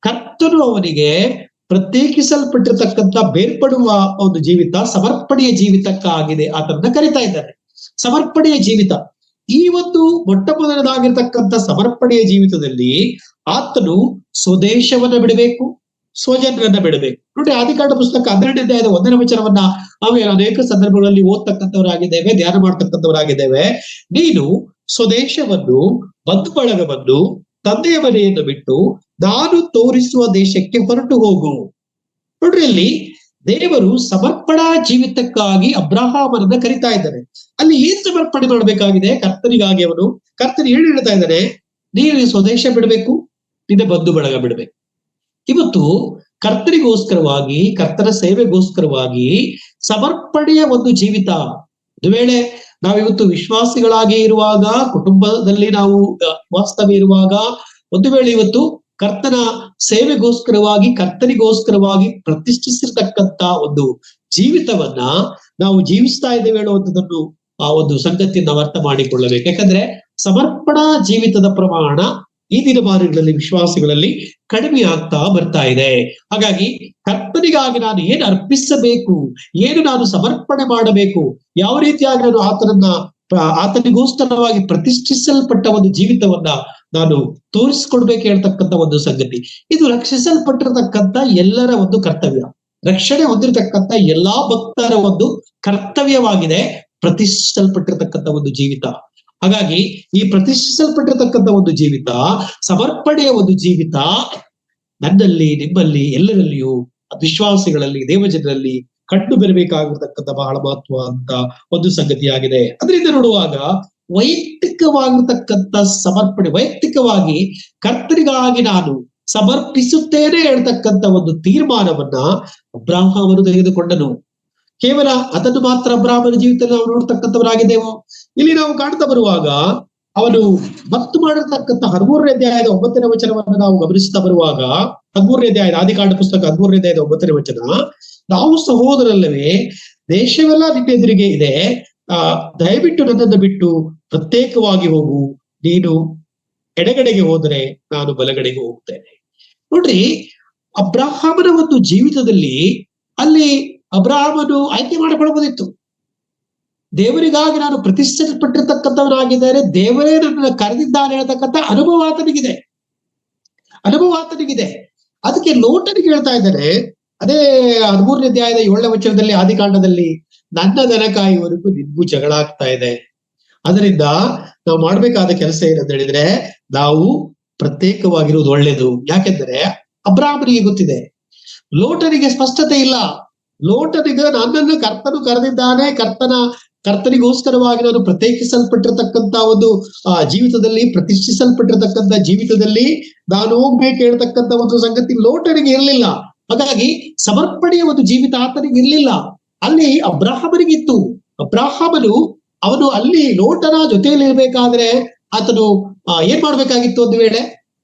ಕರ್ತನು ಅವನಿಗೆ ಪ್ರತ್ಯೇಕಿಸಲ್ಪಟ್ಟಿರ್ತಕ್ಕಂಥ ಬೇರ್ಪಡುವ ಒಂದು ಜೀವಿತ ಸಮರ್ಪಣೆಯ ಜೀವಿತಕ್ಕಾಗಿದೆ ಆತನನ್ನ ಕರಿತಾ ಇದ್ದಾರೆ. ಸಮರ್ಪಣೆಯ ಜೀವಿತ, ಈ ಒಂದು ಮೊಟ್ಟ ಮೊದಲದಾಗಿರ್ತಕ್ಕಂಥ ಸಮರ್ಪಣೆಯ ಜೀವಿತದಲ್ಲಿ ಆತನು ಸ್ವದೇಶವನ್ನ ಬಿಡಬೇಕು, ಸ್ವಜನರನ್ನ ಬಿಡಬೇಕು. ನೋಡಿ, ಆದಿಕಾಂಡ ಪುಸ್ತಕ 12ನೇ ಅಧ್ಯಾಯದ 1ನೇ ವಚನವನ್ನ ನಾವು ಅನೇಕ ಸಂದರ್ಭಗಳಲ್ಲಿ ಓದ್ತಕ್ಕಂಥವರಾಗಿದ್ದೇವೆ, ಧ್ಯಾನ ಮಾಡ್ತಕ್ಕಂಥವರಾಗಿದ್ದೇವೆ. ನೀನು ಸ್ವದೇಶವನ್ನು, ಬಂಧು ಬಳಗವನ್ನು, ತಂದೆಯ ಮನೆಯನ್ನು ಬಿಟ್ಟು ನಾನು ತೋರಿಸುವ ದೇಶಕ್ಕೆ ಹೊರಟು ಹೋಗು. ನೋಡ್ರಿ, ಅಲ್ಲಿ ದೇವರು ಸಮರ್ಪಣಾ ಜೀವಿತಕ್ಕಾಗಿ ಅಬ್ರಹಾಮನನ್ನ ಕರಿತಾ ಇದ್ದಾನೆ. ಅಲ್ಲಿ ಏನ್ ಸಮರ್ಪಣೆ ಮಾಡಬೇಕಾಗಿದೆ? ಕರ್ತನಿಗಾಗಿ. ಕರ್ತನ ಏನು ಹೇಳ್ತಾ ಇದ್ದಾನೆ? ನೀನು ಸ್ವದೇಶ ಬಿಡಬೇಕು, ನಿನ್ನ ಬಂಧು ಬಳಗ ಬಿಡಬೇಕು. ಇವತ್ತು ಕರ್ತನಿಗೋಸ್ಕರವಾಗಿ, ಕರ್ತನ ಸೇವೆಗೋಸ್ಕರವಾಗಿ ಸಮರ್ಪಣೆಯ ಒಂದು ಜೀವಿತ. ಒಂದು ವೇಳೆ ನಾವಿವತ್ತು ವಿಶ್ವಾಸಿಗಳಾಗಿ ಇರುವಾಗ, ಕುಟುಂಬದಲ್ಲಿ ನಾವು ವಾಸ್ತವ ಇರುವಾಗ, ಒಂದು ವೇಳೆ ಇವತ್ತು ಕರ್ತನ ಸೇವೆಗೋಸ್ಕರವಾಗಿ, ಕರ್ತನಿಗೋಸ್ಕರವಾಗಿ ಪ್ರತಿಷ್ಠಿಸಿರ್ತಕ್ಕಂಥ ಒಂದು ಜೀವಿತವನ್ನ ನಾವು ಜೀವಿಸ್ತಾ ಇದ್ದೇವೆ ಹೇಳುವಂಥದ್ದನ್ನು ಆ ಒಂದು ಸಂಗತಿಯನ್ನು ನಾವು ಅರ್ಥ ಮಾಡಿಕೊಳ್ಳಬೇಕು. ಯಾಕಂದ್ರೆ ಸಮರ್ಪಣಾ ಜೀವಿತದ ಪ್ರಮಾಣ ಈ ದಿನಮಾನಗಳಲ್ಲಿ ವಿಶ್ವಾಸಿಗಳಲ್ಲಿ ಕಡಿಮೆ ಆಗ್ತಾ ಬರ್ತಾ ಇದೆ. ಹಾಗಾಗಿ ಕರ್ತನಿಗಾಗಿ ನಾನು ಏನು ಅರ್ಪಿಸಬೇಕು, ಏನು ನಾನು ಸಮರ್ಪಣೆ ಮಾಡಬೇಕು, ಯಾವ ರೀತಿಯಾಗಿ ನಾನು ಆತನಿಗೋಸ್ಕರವಾಗಿ ಪ್ರತಿಷ್ಠಿಸಲ್ಪಟ್ಟ ಒಂದು ಜೀವಿತವನ್ನ ನಾನು ತೋರಿಸ್ಕೊಡ್ಬೇಕು ಹೇಳ್ತಕ್ಕಂಥ ಒಂದು ಸಂಗತಿ. ಇದು ರಕ್ಷಿಸಲ್ಪಟ್ಟಿರತಕ್ಕಂಥ ಎಲ್ಲರ ಒಂದು ಕರ್ತವ್ಯ, ರಕ್ಷಣೆ ಹೊಂದಿರತಕ್ಕಂಥ ಎಲ್ಲಾ ಭಕ್ತರ ಒಂದು ಕರ್ತವ್ಯವಾಗಿದೆ ಪ್ರತಿಷ್ಠಿಸಲ್ಪಟ್ಟಿರತಕ್ಕಂಥ ಒಂದು ಜೀವಿತ. ಹಾಗಾಗಿ ಈ ಪ್ರತಿಷ್ಠಿಸಲ್ಪಟ್ಟಿರತಕ್ಕಂಥ ಒಂದು ಜೀವಿತ, ಸಮರ್ಪಣೆಯ ಒಂದು ಜೀವಿತ ನನ್ನಲ್ಲಿ, ನಿಮ್ಮಲ್ಲಿ, ಎಲ್ಲರಲ್ಲಿಯೂ, ವಿಶ್ವಾಸಿಗಳಲ್ಲಿ, ದೇವಜನರಲ್ಲಿ ಕಂಡು ಬರಬೇಕಾಗಿರ್ತಕ್ಕಂಥ ಬಹಳ ಮಹತ್ವ ಅಂತ ಒಂದು ಸಂಗತಿಯಾಗಿದೆ. ಅದರಿಂದ ನೋಡುವಾಗ ವೈಯಕ್ತಿಕವಾಗಿರ್ತಕ್ಕಂಥ ಸಮರ್ಪಣೆ, ವೈಯಕ್ತಿಕವಾಗಿ ಕರ್ತನಿಗಾಗಿ ನಾನು ಸಮರ್ಪಿಸುತ್ತೇನೆ ಹೇಳ್ತಕ್ಕಂಥ ಒಂದು ತೀರ್ಮಾನವನ್ನ ಅಬ್ರಹಾಮನು ತೆಗೆದುಕೊಂಡನು. ಕೇವಲ ಅದನ್ನು ಮಾತ್ರ ಅಬ್ರಹಾಮನ ಜೀವಿತದಲ್ಲಿ ನಾವು ನೋಡ್ತಕ್ಕಂಥವರಾಗಿದ್ದೇವೆ. ಇಲ್ಲಿ ನಾವು ಕಾಣ್ತಾ ಬರುವಾಗ ಅವನು ಮತ್ತು ಮಾಡಿರ್ತಕ್ಕಂಥ 13ನೇ ಅಧ್ಯಾಯದ 9ನೇ ವಚನವನ್ನು ನಾವು ಗಮನಿಸ್ತಾ ಬರುವಾಗ, 13ನೇ ಅಧ್ಯಾಯದ ಆದಿಕಾಂಡ ಪುಸ್ತಕ 13ನೇ ಅಧ್ಯಾಯದ 9ನೇ ವಚನ, ನಾವು ಸಹೋದರಲ್ಲವೇ, ದೇಶವೆಲ್ಲ ನಿನ್ನ ಎದುರಿಗೆ ಇದೆ, ದಯವಿಟ್ಟು ನನ್ನನ್ನು ಬಿಟ್ಟು ಪ್ರತ್ಯೇಕವಾಗಿ ಹೋಗು, ನೀನು ಎಡಗಡೆಗೆ ಹೋದರೆ ನಾನು ಬಲಗಡೆಗೆ ಹೋಗ್ತೇನೆ. ನೋಡ್ರಿ, ಅಬ್ರಹಾಮನ ಒಂದು ಜೀವಿತದಲ್ಲಿ ಅಲ್ಲಿ ಅಬ್ರಹಾಮನು ಆಯ್ಕೆ ಮಾಡಿಕೊಳ್ಳಬಹುದಿತ್ತು. ದೇವರಿಗಾಗಿ ನಾನು ಪ್ರತಿಷ್ಠಿಸಲ್ಪಟ್ಟಿರ್ತಕ್ಕಂಥವನಾಗಿದ್ದೇನೆ, ದೇವರೇ ನನ್ನನ್ನು ಕರೆದಿದ್ದಾನೆ ಹೇಳ್ತಕ್ಕಂಥ ಅನುಭವ ಆತನಿಗಿದೆ. ಅದಕ್ಕೆ ಲೋಟನಿಗೆ ಹೇಳ್ತಾ ಇದ್ದಾನೆ, ಅದೇ 13ನೇ ಅಧ್ಯಾಯದ 7ನೇ ವಚನದಲ್ಲಿ, ಆದಿಕಾಂಡದಲ್ಲಿ, ನನ್ನ ದನ ಕಾಯುವವರೆಗೂ ನಿನ್ಗೂ ಜಗಳ ಆಗ್ತಾ ಇದೆ. ಅದರಿಂದ ನಾವು ಮಾಡ್ಬೇಕಾದ ಕೆಲಸ ಏನಂತ ಹೇಳಿದ್ರೆ, ನಾವು ಪ್ರತ್ಯೇಕವಾಗಿರುವುದು ಒಳ್ಳೇದು. ಯಾಕೆಂದ್ರೆ ಅಬ್ರಹಾಮನಿಗೆ ಗೊತ್ತಿದೆ, ಲೋಟನಿಗೆ ಸ್ಪಷ್ಟತೆ ಇಲ್ಲ. ಲೋಟನಿಗೆ ನನ್ನನ್ನು ಕರ್ತನು ಕರೆದಿದ್ದಾನೆ, ಕರ್ತನಿಗೋಸ್ಕರವಾಗಿ ನಾನು ಪ್ರತ್ಯೇಕಿಸಲ್ಪಟ್ಟಿರ್ತಕ್ಕಂಥ ಒಂದು ಜೀವಿತದಲ್ಲಿ, ಪ್ರತಿಷ್ಠಿಸಲ್ಪಟ್ಟಿರ್ತಕ್ಕಂಥ ಜೀವಿತದಲ್ಲಿ ನಾನು ಹೋಗ್ಬೇಕು ಹೇಳ್ತಕ್ಕಂಥ ಒಂದು ಸಂಗತಿ ಲೋಟನಿಗೆ ಇರಲಿಲ್ಲ. ಹಾಗಾಗಿ ಸಮರ್ಪಣೆಯ ಒಂದು ಜೀವಿತ ಆತನಿಗೆ ಇರಲಿಲ್ಲ. ಅಲ್ಲಿ ಅಬ್ರಹಾಮನಿಗಿತ್ತು. ಅಬ್ರಹಾಮನು ಅವನು ಅಲ್ಲಿ ಲೋಟನ ಜೊತೆಯಲ್ಲಿ ಇರ್ಬೇಕಾದ್ರೆ ಆತನು ಏನ್ ಮಾಡ್ಬೇಕಾಗಿತ್ತು?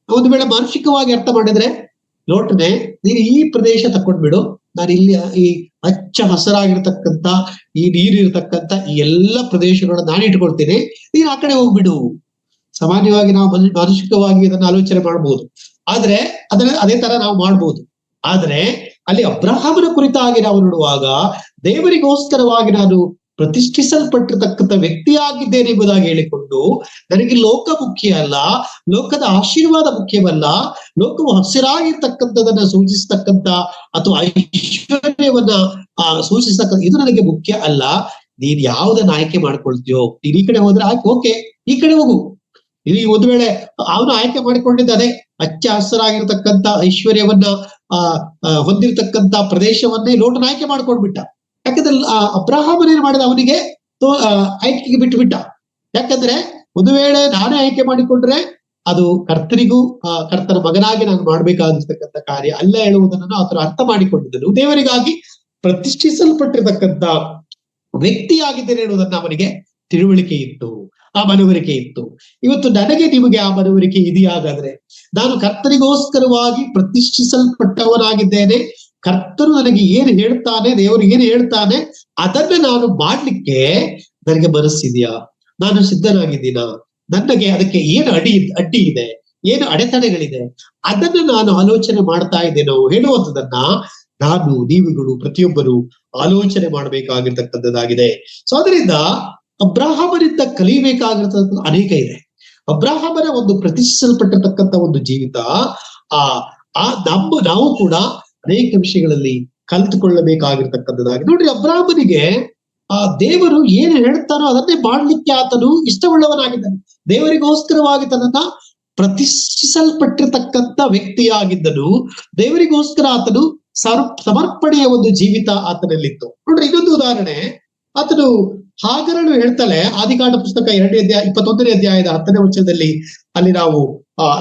ಒಂದು ವೇಳೆ ಮಾನಸಿಕವಾಗಿ ಅರ್ಥ ಮಾಡಿದ್ರೆ, ಲೋಟನೆ ನೀನು ಈ ಪ್ರದೇಶ ತಕೊಂಡ್ಬಿಡು, ನಾನು ಇಲ್ಲಿ ಈ ಹಚ್ಚ ಹಸರಾಗಿರ್ತಕ್ಕಂಥ, ಈ ನೀರಿರ್ತಕ್ಕಂಥ ಈ ಎಲ್ಲ ಪ್ರದೇಶಗಳನ್ನ ನಾನು ಇಟ್ಕೊಳ್ತೇನೆ, ನೀನು ಆ ಕಡೆ ಹೋಗ್ಬಿಡು. ಸಾಮಾನ್ಯವಾಗಿ ನಾವು ಮಾನಸಿಕವಾಗಿ ಅದನ್ನ ಆಲೋಚನೆ ಮಾಡ್ಬೋದು, ಆದ್ರೆ ಅದೇ ತರ ನಾವು ಮಾಡ್ಬೋದು. ಆದ್ರೆ ಅಲ್ಲಿ ಅಬ್ರಹಾಮನ ಕುರಿತಾಗಿ ನಾವು ನೋಡುವಾಗ ದೇವರಿಗೋಸ್ಕರವಾಗಿ ನಾನು ಪ್ರತಿಷ್ಠಿಸಲ್ಪಟ್ಟಿರ್ತಕ್ಕಂಥ ವ್ಯಕ್ತಿಯಾಗಿದ್ದೇನೆ ಎಂಬುದಾಗಿ ಹೇಳಿಕೊಂಡು ನನಗೆ ಲೋಕ ಮುಖ್ಯ ಅಲ್ಲ, ಲೋಕದ ಆಶೀರ್ವಾದ ಮುಖ್ಯವಲ್ಲ, ಲೋಕವು ಹಸಿರಾಗಿರ್ತಕ್ಕಂಥದನ್ನ ಸೂಚಿಸತಕ್ಕಂಥ ಅಥವಾ ಐಶ್ವರ್ಯವನ್ನ ಸೂಚಿಸತಕ್ಕಂಥ ಇದು ನನಗೆ ಮುಖ್ಯ ಅಲ್ಲ. ನೀನ್ ಯಾವ್ದನ್ನ ಆಯ್ಕೆ ಮಾಡ್ಕೊಳ್ತೀಯೋ, ನೀನ್ ಈ ಕಡೆ ಹೋದ್ರೆ ಆಯ್ಕೆ, ಓಕೆ, ಈ ಕಡೆ ಹೋಗು. ಇಲ್ಲಿ ಒಂದು ವೇಳೆ ಅವನು ಆಯ್ಕೆ ಮಾಡಿಕೊಂಡಿದ್ದಾನೆ ಹಚ್ಚ ಹಸಿರಾಗಿರ್ತಕ್ಕಂಥ ಐಶ್ವರ್ಯವನ್ನ ಹೊಂದಿರತಕ್ಕಂತ ಪ್ರದೇಶವನ್ನೇ ಲೋಟನ ಆಯ್ಕೆ ಮಾಡ್ಕೊಂಡ್ಬಿಟ್ಟ. ಯಾಕಂದ್ರೆ ಅಬ್ರಹಾಮನೇನ್ ಮಾಡಿದ, ಅವನಿಗೆ ಆಯ್ಕೆಗೆ ಬಿಟ್ಟು ಬಿಟ್ಟ. ಯಾಕಂದ್ರೆ ಒಂದು ವೇಳೆ ನಾನೇ ಆಯ್ಕೆ ಮಾಡಿಕೊಂಡ್ರೆ ಅದು ಕರ್ತನಿಗೂ ಕರ್ತನ ಮಗನಾಗಿ ನಾನು ಮಾಡ್ಬೇಕಾಗಿರ್ತಕ್ಕಂಥ ಕಾರ್ಯ ಅಲ್ಲ ಹೇಳುವುದನ್ನು ಆತರ ಅರ್ಥ ಮಾಡಿಕೊಂಡಿದ್ದನು. ದೇವರಿಗಾಗಿ ಪ್ರತಿಷ್ಠಿಸಲ್ಪಟ್ಟಿರ್ತಕ್ಕಂಥ ವ್ಯಕ್ತಿಯಾಗಿದ್ದೇನೆ ಹೇಳುವುದನ್ನ ಅವನಿಗೆ ತಿಳುವಳಿಕೆ ಇತ್ತು, ಆ ಮನವರಿಕೆ ಇತ್ತು. ಇವತ್ತು ನನಗೆ ನಿಮಗೆ ಆ ಮನವರಿಕೆ ಇದೆಯಾಗಾದ್ರೆ, ನಾನು ಕರ್ತನಿಗೋಸ್ಕರವಾಗಿ ಪ್ರತಿಷ್ಠಿಸಲ್ಪಟ್ಟವನಾಗಿದ್ದೇನೆ, ಕರ್ತನು ನನಗೆ ಏನು ಹೇಳ್ತಾನೆ, ದೇವರು ಏನು ಹೇಳ್ತಾನೆ ಅದನ್ನ ನಾನು ಮಾಡ್ಲಿಕ್ಕೆ ನನಗೆ ಮನಸ್ಸಿದೆಯಾ, ನಾನು ಸಿದ್ಧನಾಗಿದ್ದೀನಾ, ನನಗೆ ಅದಕ್ಕೆ ಏನು ಅಡ್ಡಿ ಇದೆ, ಏನು ಅಡೆತಡೆಗಳಿದೆ, ಅದನ್ನ ನಾನು ಆಲೋಚನೆ ಮಾಡ್ತಾ ಇದ್ದೇನೋ ಹೇಳುವಂಥದನ್ನ ನಾನು, ನೀವುಗಳು ಪ್ರತಿಯೊಬ್ಬರು ಆಲೋಚನೆ ಮಾಡಬೇಕಾಗಿರ್ತಕ್ಕಂಥದ್ದಾಗಿದೆ. ಸೊ ಅದರಿಂದ ಅಬ್ರಹಾಮನಿಂದ ಕಲಿಬೇಕಾಗಿರ್ತಕ್ಕಂಥ ಅನೇಕ ಇದೆ. ಅಬ್ರಹಾಮನ ಒಂದು ಪ್ರತಿಷ್ಠಿಸಲ್ಪಟ್ಟಿರ್ತಕ್ಕಂಥ ಒಂದು ಜೀವಿತ ನಾವು ಕೂಡ ಅನೇಕ ವಿಷಯಗಳಲ್ಲಿ ಕಲಿತುಕೊಳ್ಳಬೇಕಾಗಿರ್ತಕ್ಕಂಥದ್ದಾಗಿ. ನೋಡ್ರಿ, ಅಬ್ರಹಾಮನಿಗೆ ದೇವರು ಏನು ಹೇಳ್ತಾನೋ ಅದನ್ನೇ ಮಾಡ್ಲಿಕ್ಕೆ ಆತನು ಇಷ್ಟವುಳ್ಳವನಾಗಿದ್ದಾನೆ. ದೇವರಿಗೋಸ್ಕರವಾಗಿ ತನ್ನನ್ನ ಪ್ರತಿಷ್ಠಿಸಲ್ಪಟ್ಟಿರ್ತಕ್ಕಂಥ ವ್ಯಕ್ತಿಯಾಗಿದ್ದನು. ದೇವರಿಗೋಸ್ಕರ ಆತನು ಸಮರ್ಪಣೆಯ ಒಂದು ಜೀವಿತ ಆತನಲ್ಲಿತ್ತು. ನೋಡ್ರಿ, ಇನ್ನೊಂದು ಉದಾಹರಣೆ, ಆತನು ಹಾಗರಳು ಹೇಳ್ತಾಳೆ ಆದಿಕಾಂಡ ಪುಸ್ತಕ 21ನೇ ಅಧ್ಯಾಯದ 10ನೇ ವಚನದಲ್ಲಿ. ಅಲ್ಲಿ ನಾವು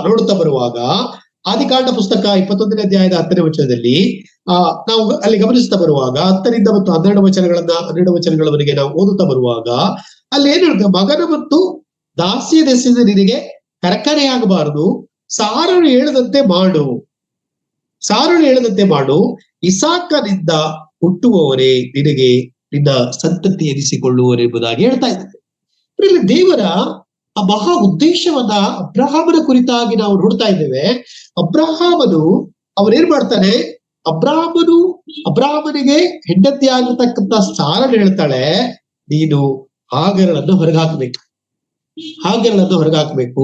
ನೋಡುತ್ತಾ ಬರುವಾಗ ಆದಿಕಾಂಡ ಪುಸ್ತಕ 21ನೇ ಅಧ್ಯಾಯದ 10ನೇ ವಚನದಲ್ಲಿ ನಾವು ಅಲ್ಲಿ ಗಮನಿಸ್ತಾ ಬರುವಾಗ 10ರಿಂದ ಮತ್ತು 12 ವಚನಗಳವರೆಗೆ ನಾವು ಓದುತ್ತಾ ಬರುವಾಗ ಅಲ್ಲಿ ಏನ್ ಹೇಳ್ತಾರೆ, ಮಗನ ಮತ್ತು ದಾಸಿಯ ದೆಸೆಯಿಂದ ನಿನಗೆ ಕರಕರೆಯಾಗಬಾರದು, ಸಾರಳು ಹೇಳದಂತೆ ಮಾಡು, ಇಸಾಕನಿಂದ ಹುಟ್ಟುವವರೇ ನಿನಗೆ ನಿನ್ನ ಸಂತತಿ ಎನಿಸಿಕೊಳ್ಳುವರೆಂಬುದಾಗಿ ಹೇಳ್ತಾ ಇದ್ದಾರೆ. ಇಲ್ಲಿ ದೇವರ ಆ ಮಹಾ ಉದ್ದೇಶವನ್ನ ಅಬ್ರಹಾಮನ ಕುರಿತಾಗಿ ನಾವು ನೋಡ್ತಾ ಇದ್ದೇವೆ. ಅಬ್ರಹಾಮನು ಅವನೇನ್ ಮಾಡ್ತಾನೆ, ಅಬ್ರಹಾಮನಿಗೆ ಹೆಂಡತಿ ಆಗಿರ್ತಕ್ಕಂಥ ಸಾರನ್ನು ಹೇಳ್ತಾಳೆ, ನೀನು ಹಾಗರಳನ್ನು ಹೊರಗಾಕ್ಬೇಕು,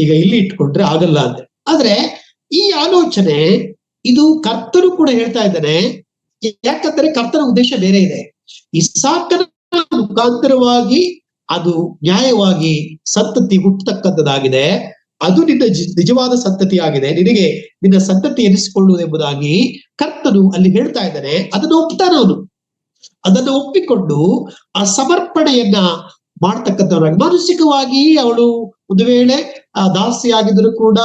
ಈಗ ಇಲ್ಲಿ ಇಟ್ಕೊಂಡ್ರೆ ಆಗಲ್ಲ ಅಂತ. ಆದ್ರೆ ಈ ಆಲೋಚನೆ ಇದು ಕರ್ತನು ಕೂಡ ಹೇಳ್ತಾ ಇದ್ದಾನೆ. ಯಾಕಂದ್ರೆ ಕರ್ತನ ಉದ್ದೇಶ ಬೇರೆ ಇದೆ. ಇಸಾಕನ ಮುಖಾಂತರವಾಗಿ ಅದು ನ್ಯಾಯವಾಗಿ ಸಂತತಿ ಹುಟ್ಟತಕ್ಕಂಥದ್ದಾಗಿದೆ, ಅದು ನಿನ್ನ ನಿಜವಾದ ಸಂತತಿ ಆಗಿದೆ, ನಿನಗೆ ನಿನ್ನ ಸಂತತಿ ಎನಿಸಿಕೊಳ್ಳುವುದೆಂಬುದಾಗಿ ಕರ್ತನು ಅಲ್ಲಿ ಹೇಳ್ತಾ ಇದ್ದಾನೆ. ಅದನ್ನು ಒಪ್ತಾನ ಅವನು. ಅದನ್ನು ಒಪ್ಪಿಕೊಂಡು ಆ ಸಮರ್ಪಣೆಯನ್ನ ಮಾಡ್ತಕ್ಕಂಥವ್ರಾಗಿ, ಮಾನಸಿಕವಾಗಿ ಅವಳು ಒಂದು ವೇಳೆ ದಾಸಿಯಾಗಿದ್ರು ಕೂಡ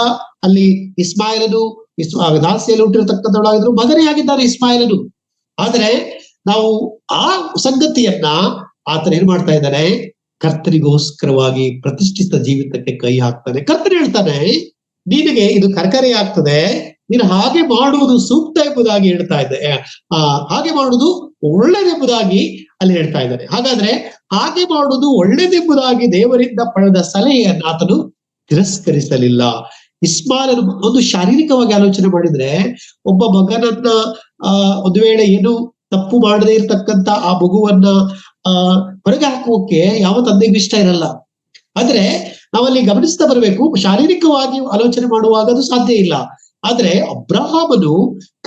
ಅಲ್ಲಿ ಇಸ್ಮಾಯಿಲನು ದಾಸಿಯಲ್ಲಿ ಹುಟ್ಟಿರತಕ್ಕಂಥವಳಾಗಿದ್ರು, ಮಗನೇ ಆಗಿದ್ದಾನೆ ಇಸ್ಮಾಯಿಲನು. ಆದ್ರೆ ನಾವು ಆ ಸಂಗತಿಯನ್ನ ಆತನ ಏನ್ ಮಾಡ್ತಾ ಇದ್ದಾನೆ, ಕರ್ತನಿಗೋಸ್ಕರವಾಗಿ ಪ್ರತಿಷ್ಠಿತ ಜೀವಿತಕ್ಕೆ ಕೈ ಹಾಕ್ತಾನೆ. ಕರ್ತನ ಹೇಳ್ತಾನೆ, ನಿನಗೆ ಇದು ಕರಕರೆ ಆಗ್ತದೆ, ನೀನು ಹಾಗೆ ಮಾಡುವುದು ಸೂಕ್ತ ಎಂಬುದಾಗಿ ಹೇಳ್ತಾ ಇದ್ದೆ, ಹಾಗೆ ಮಾಡುವುದು ಒಳ್ಳೆದೆಂಬುದಾಗಿ ಅಲ್ಲಿ ಹೇಳ್ತಾ ಇದ್ದಾನೆ. ಹಾಗಾದ್ರೆ ಹಾಗೆ ಮಾಡುವುದು ಒಳ್ಳೆದೆಂಬುದಾಗಿ ದೇವರಿಂದ ಪಡೆದ ಸಲಹೆಯನ್ನು ಆತನು ತಿರಸ್ಕರಿಸಲಿಲ್ಲ. ಇಸ್ಮಾಯಿಲನು ಒಂದು ಶಾರೀರಿಕವಾಗಿ ಆಲೋಚನೆ ಮಾಡಿದ್ರೆ, ಒಬ್ಬ ಮಗನನ್ನ ಒಂದು ವೇಳೆ ಏನು ತಪ್ಪು ಮಾಡದೇ ಇರ್ತಕ್ಕಂಥ ಆ ಮಗುವನ್ನ ಹೊರಗೆ ಹಾಕುವಕ್ಕೆ ಯಾವ ತಂದೆಗೂ ಇಷ್ಟ ಇರಲ್ಲ. ಆದ್ರೆ ನಾವಲ್ಲಿ ಗಮನಿಸ್ತಾ ಬರಬೇಕು, ಶಾರೀರಿಕವಾಗಿ ಆಲೋಚನೆ ಮಾಡುವಾಗ ಅದು ಸಾಧ್ಯ ಇಲ್ಲ. ಆದ್ರೆ ಅಬ್ರಹಾಮನು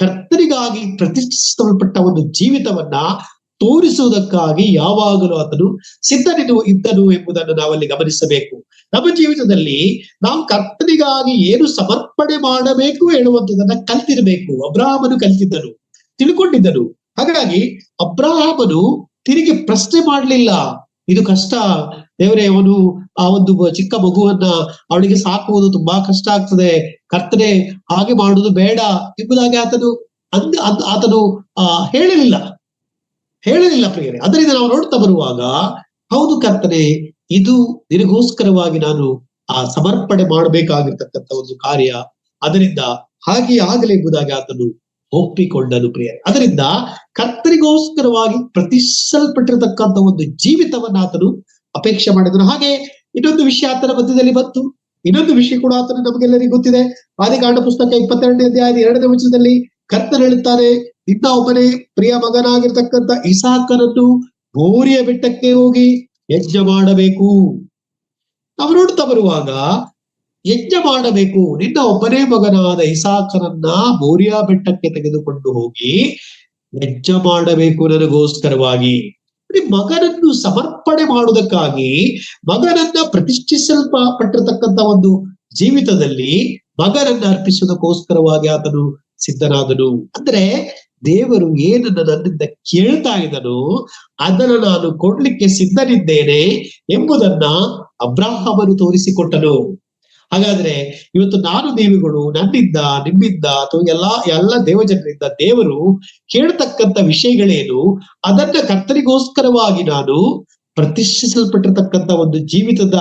ಕರ್ತನಿಗಾಗಿ ಪ್ರತಿಷ್ಠಿಸಲ್ಪಟ್ಟ ಒಂದು ಜೀವಿತವನ್ನ ತೋರಿಸುವುದಕ್ಕಾಗಿ ಯಾವಾಗಲೂ ಆತನು ಇದ್ದನು ಎಂಬುದನ್ನು ನಾವಲ್ಲಿ ಗಮನಿಸಬೇಕು. ನಮ್ಮ ಜೀವಿತದಲ್ಲಿ ನಾವು ಕರ್ತನಿಗಾಗಿ ಏನು ಸಮರ್ಪಣೆ ಮಾಡಬೇಕು ಹೇಳುವಂಥದ್ದನ್ನ ಕಲ್ತಿರ್ಬೇಕು. ಅಬ್ರಹಾಮನು ಕಲ್ತಿದ್ದನು, ತಿಳ್ಕೊಂಡಿದ್ದನು. ಹಾಗಾಗಿ ಅಬ್ರಹಾಮನು ತಿರುಗಿ ಪ್ರಶ್ನೆ ಮಾಡ್ಲಿಲ್ಲ, ಇದು ಕಷ್ಟ ದೇವರೇ, ಅವನು ಆ ಒಂದು ಚಿಕ್ಕ ಮಗುವನ್ನ ಅವಳಿಗೆ ಸಾಕುವುದು ತುಂಬಾ ಕಷ್ಟ ಆಗ್ತದೆ, ಕರ್ತನೆ ಹಾಗೆ ಮಾಡುವುದು ಬೇಡ ಎಂಬುದಾಗಿ ಆತನು ಹೇಳಲಿಲ್ಲ ಪ್ರಿಯರೇ. ಅದರಿಂದ ನಾವು ನೋಡ್ತಾ ಬರುವಾಗ, ಹೌದು ಕರ್ತನೆ, ಇದು ನಿನಗೋಸ್ಕರವಾಗಿ ನಾನು ಸಮರ್ಪಣೆ ಮಾಡಬೇಕಾಗಿರ್ತಕ್ಕಂಥ ಒಂದು ಕಾರ್ಯ, ಅದರಿಂದ ಹಾಗೆ ಆಗಲಿ ಎಂಬುದಾಗಿ ಆತನು ಒಪ್ಪಿಕೊಂಡನು ಪ್ರಿಯರೇ. ಅದರಿಂದ ಕರ್ತನಿಗೋಸ್ಕರವಾಗಿ ಪ್ರತಿಷ್ಠಿಸಲ್ಪಟ್ಟಿರತಕ್ಕಂಥ ಒಂದು ಜೀವಿತವನ್ನ ಆತನು ಅಪೇಕ್ಷೆ ಮಾಡಿದನು. ಹಾಗೆ ಇನ್ನೊಂದು ವಿಷಯ ಆತನ ಮಧ್ಯದಲ್ಲಿ ಬಂತು. ಇನ್ನೊಂದು ವಿಷಯ ಕೂಡ ಆತನು ನಮಗೆಲ್ಲರಿಗೂ ಗೊತ್ತಿದೆ. ಆದಿಕಾಂಡ ಪುಸ್ತಕ 22ನೇ ಅಧ್ಯಾಯದ 2ನೇ ವಚನದಲ್ಲಿ ಕರ್ತನು ಹೇಳುತ್ತಾನೆ, ನಿನ್ನ ಒಬ್ಬನೇ ಪ್ರಿಯ ಮಗನಾಗಿರ್ತಕ್ಕಂಥ ಇಸಾಕನನ್ನು ಮೋರಿಯ ಬೆಟ್ಟಕ್ಕೆ ಹೋಗಿ ಯಜ್ಞ ಮಾಡಬೇಕು. ನಾವು ನೋಡ್ತಾ ಬರುವಾಗ ಯಜ್ಞ ಮಾಡಬೇಕು, ನಿನ್ನ ಒಬ್ಬನೇ ಮಗನಾದ ಇಸಾಕನನ್ನ ಮೋರಿಯಾ ಬೆಟ್ಟಕ್ಕೆ ತೆಗೆದುಕೊಂಡು ಹೋಗಿ ಯಜ್ಞ ಮಾಡಬೇಕು ನನಗೋಸ್ಕರವಾಗಿ. ಮಗನನ್ನು ಸಮರ್ಪಣೆ ಮಾಡುವುದಕ್ಕಾಗಿ, ಮಗನನ್ನ ಪ್ರತಿಷ್ಠಿಸಲ್ಪಟ್ಟಿರತಕ್ಕಂತ ಒಂದು ಜೀವಿತದಲ್ಲಿ ಮಗನನ್ನ ಅರ್ಪಿಸುವುದಕ್ಕೋಸ್ಕರವಾಗಿ ಆತನು ಸಿದ್ಧನಾದನು. ಅಂದ್ರೆ ದೇವರು ಏನನ್ನ ನನ್ನಿಂದ ಕೇಳ್ತಾ ಇದ್ದನೋ ಅದನ್ನು ನಾನು ಕೊಡ್ಲಿಕ್ಕೆ ಸಿದ್ಧನಿದ್ದೇನೆ ಎಂಬುದನ್ನ ಅಬ್ರಾಹಮನು ತೋರಿಸಿಕೊಟ್ಟನು. ಹಾಗಾದ್ರೆ ಇವತ್ತು ನಾನು ನೀವುಗಳು ನನ್ನಿಂದ, ನಿಮ್ಮಿಂದ ಅಥವಾ ಎಲ್ಲ ದೇವಜನರಿಂದ ದೇವರು ಕೇಳ್ತಕ್ಕಂಥ ವಿಷಯಗಳೇನು, ಅದನ್ನ ಕರ್ತನಿಗೋಸ್ಕರವಾಗಿ ನಾನು ಪ್ರತಿಷ್ಠಿಸಲ್ಪಟ್ಟಿರ್ತಕ್ಕಂಥ ಒಂದು ಜೀವಿತದ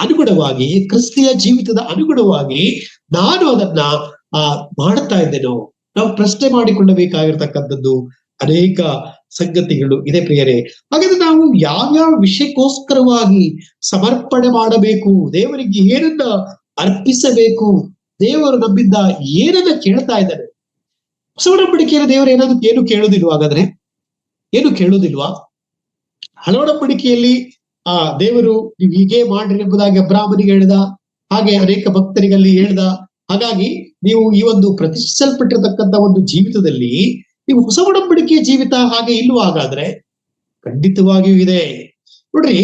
ಅನುಗುಣವಾಗಿ, ಕ್ರಿಸ್ತಿಯ ಜೀವಿತದ ಅನುಗುಣವಾಗಿ ನಾನು ಅದನ್ನ ಮಾಡ್ತಾ ಇದ್ದೇನೋ. ನಾವು ಪ್ರಶ್ನೆ ಮಾಡಿಕೊಳ್ಳಬೇಕಾಗಿರ್ತಕ್ಕಂಥದ್ದು ಅನೇಕ ಸಂಗತಿಗಳು ಇದೆ ಪ್ರಿಯರೇ. ಹಾಗಾದ್ರೆ ನಾವು ಯಾವ್ಯಾವ ವಿಷಯಕ್ಕೋಸ್ಕರವಾಗಿ ಸಮರ್ಪಣೆ ಮಾಡಬೇಕು, ದೇವರಿಗೆ ಏನನ್ನ ಅರ್ಪಿಸಬೇಕು, ದೇವರು ನಮ್ಮಿಂದ ಏನನ್ನ ಕೇಳ್ತಾ ಇದ್ದಾನೆ. ಹೊಸ ಒಡಂಬಡಿಕೆಯಲ್ಲಿ ದೇವರು ಏನು ಕೇಳುವುದಿಲ್ವಾ? ಹಾಗಾದ್ರೆ ಏನು ಕೇಳುವುದಿಲ್ವಾ? ಹಳೆ ಒಡಂಬಡಿಕೆಯಲ್ಲಿ ದೇವರು ನೀವು ಹೀಗೆ ಮಾಡ್ರಿ ಎಂಬುದಾಗಿ ಅಬ್ರಾಹ್ಮನಿಗೆ ಹೇಳ್ದ, ಹಾಗೆ ಅನೇಕ ಭಕ್ತರಿಗಲ್ಲಿ ಹೇಳ್ದ. ಹಾಗಾಗಿ ನೀವು ಈ ಒಂದು ಪ್ರತಿಷ್ಠಿಸಲ್ಪಟ್ಟಿರತಕ್ಕಂಥ ಒಂದು ಜೀವಿತದಲ್ಲಿ ನೀವು ಹೊಸ ಒಡಂಬಡಿಕೆಯ ಜೀವಿತ ಹಾಗೆ ಇಲ್ವಾ? ಹಾಗಾದ್ರೆ ಖಂಡಿತವಾಗಿಯೂ ಇದೆ. ನೋಡ್ರಿ,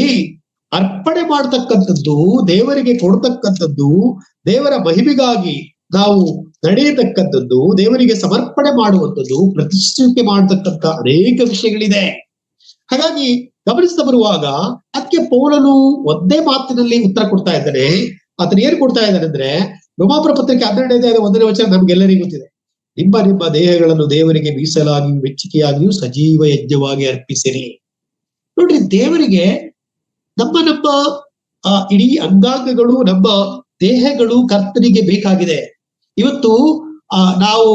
ಅರ್ಪಣೆ ಮಾಡ್ತಕ್ಕಂಥದ್ದು, ದೇವರಿಗೆ ಕೊಡ್ತಕ್ಕಂಥದ್ದು, ದೇವರ ಮಹಿಮೆಗಾಗಿ ನಾವು ನಡೆಯತಕ್ಕಂಥದ್ದು, ದೇವರಿಗೆ ಸಮರ್ಪಣೆ ಮಾಡುವಂಥದ್ದು, ಪ್ರತಿಷ್ಠಿಕೆ ಮಾಡತಕ್ಕಂಥ ಅನೇಕ ವಿಷಯಗಳಿದೆ. ಹಾಗಾಗಿ ಗಮನಿಸ್ತಾ ಬರುವಾಗ ಅದಕ್ಕೆ ಪೌಲನು ಒಂದೇ ಮಾತಿನಲ್ಲಿ ಉತ್ತರ ಕೊಡ್ತಾ ಇದ್ದಾನೆ. ಆತನ ಏನ್ ಕೊಡ್ತಾ ಇದ್ದಾನೆ ಅಂದ್ರೆ, ರೋಮಾಪುರ ಪತ್ರಿಕೆ 12ನೇ ವಚನ ನಮ್ಗೆಲ್ಲರಿಗೂ ಗೊತ್ತಿದೆ. ನಿಮ್ಮ ನಿಮ್ಮ ದೇಹಗಳನ್ನು ದೇವರಿಗೆ ಮೀಸಲಾಗಿಯೂ ಮೆಚ್ಚುಗೆಯಾಗಿಯೂ ಸಜೀವ ಯಜ್ಞವಾಗಿ ಅರ್ಪಿಸಿರಿ. ನೋಡ್ರಿ, ದೇವರಿಗೆ ನಮ್ಮ ಇಡೀ ಅಂಗಾಂಗಗಳು, ನಮ್ಮ ದೇಹಗಳು ಕರ್ತನಿಗೆ ಬೇಕಾಗಿದೆ. ಇವತ್ತು ನಾವು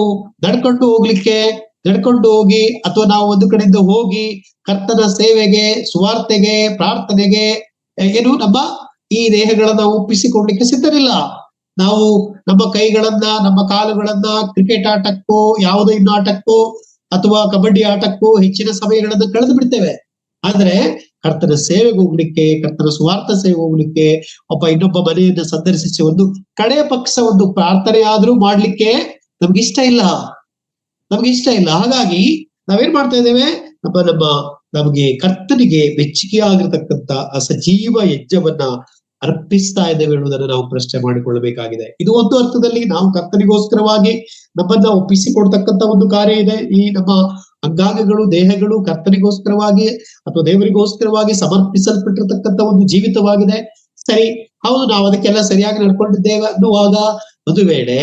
ನಡ್ಕೊಂಡು ಹೋಗಿ ಅಥವಾ ನಾವು ಒಂದು ಕಡೆಯಿಂದ ಹೋಗಿ ಕರ್ತನ ಸೇವೆಗೆ, ಸುವಾರ್ತೆಗೆ, ಪ್ರಾರ್ಥನೆಗೆ ಏನು ನಮ್ಮ ಈ ದೇಹಗಳನ್ನ ಒಪ್ಪಿಸಿಕೊಡ್ಲಿಕ್ಕೆ ಸಿದ್ಧರಿಲ್ಲ. ನಾವು ನಮ್ಮ ಕೈಗಳನ್ನ, ನಮ್ಮ ಕಾಲುಗಳನ್ನ ಕ್ರಿಕೆಟ್ ಆಟಕ್ಕೋ, ಯಾವುದೋ ಇನ್ನು ಆಟಕ್ಕೋ ಅಥವಾ ಕಬಡ್ಡಿ ಆಟಕ್ಕೋ ಹೆಚ್ಚಿನ ಸಮಯಗಳನ್ನ ಕಳೆದು ಬಿಡ್ತೇವೆ. ಆದ್ರೆ ಕರ್ತನ ಸೇವೆಗೆ ಹೋಗ್ಲಿಕ್ಕೆ, ಕರ್ತನ ಸುವಾರ್ಥ ಸೇವೆಗೆ ಹೋಗ್ಲಿಕ್ಕೆ, ಇನ್ನೊಬ್ಬ ಮನೆಯನ್ನ ಸಂದರ್ಶಿಸಿ ಒಂದು ಕಡೆ ಪಕ್ಷ ಒಂದು ಪ್ರಾರ್ಥನೆ ಆದ್ರೂ ಮಾಡ್ಲಿಕ್ಕೆ ನಮ್ಗೆ ಇಷ್ಟ ಇಲ್ಲ. ಹಾಗಾಗಿ ನಾವೇನ್ ಮಾಡ್ತಾ ಇದ್ದೇವೆ, ನಮಗೆ ಕರ್ತನಿಗೆ ಮೆಚ್ಚುಗೆ ಆಗಿರ್ತಕ್ಕಂಥ ಸಜೀವ ಯಜ್ಞವನ್ನ ಅರ್ಪಿಸ್ತಾ ಇದ್ದೇವೆ ಎನ್ನುವುದನ್ನು ನಾವು ಪ್ರಶ್ನೆ ಮಾಡಿಕೊಳ್ಳಬೇಕಾಗಿದೆ. ಇದು ಒಂದು ಅರ್ಥದಲ್ಲಿ ನಾವು ಕರ್ತನಿಗೋಸ್ಕರವಾಗಿ ನಮ್ಮನ್ನ ಒಪ್ಪಿಸಿಕೊಡ್ತಕ್ಕಂಥ ಒಂದು ಕಾರ್ಯ ಇದೆ. ಈ ನಮ್ಮ ಅಂಗಾಂಗಗಳು, ದೇಹಗಳು ಕರ್ತನಿಗೋಸ್ಕರವಾಗಿ ಅಥವಾ ದೇವರಿಗೋಸ್ಕರವಾಗಿ ಸಮರ್ಪಿಸಲ್ಪಟ್ಟಿರ್ತಕ್ಕಂಥ ಒಂದು ಜೀವಿತವಾಗಿದೆ. ಸರಿ, ಹೌದು, ನಾವು ಅದಕ್ಕೆಲ್ಲ ಸರಿಯಾಗಿ ನಡ್ಕೊಂಡಿದ್ದೇವೆ ಅನ್ನುವಾಗ ಒಂದು ವೇಳೆ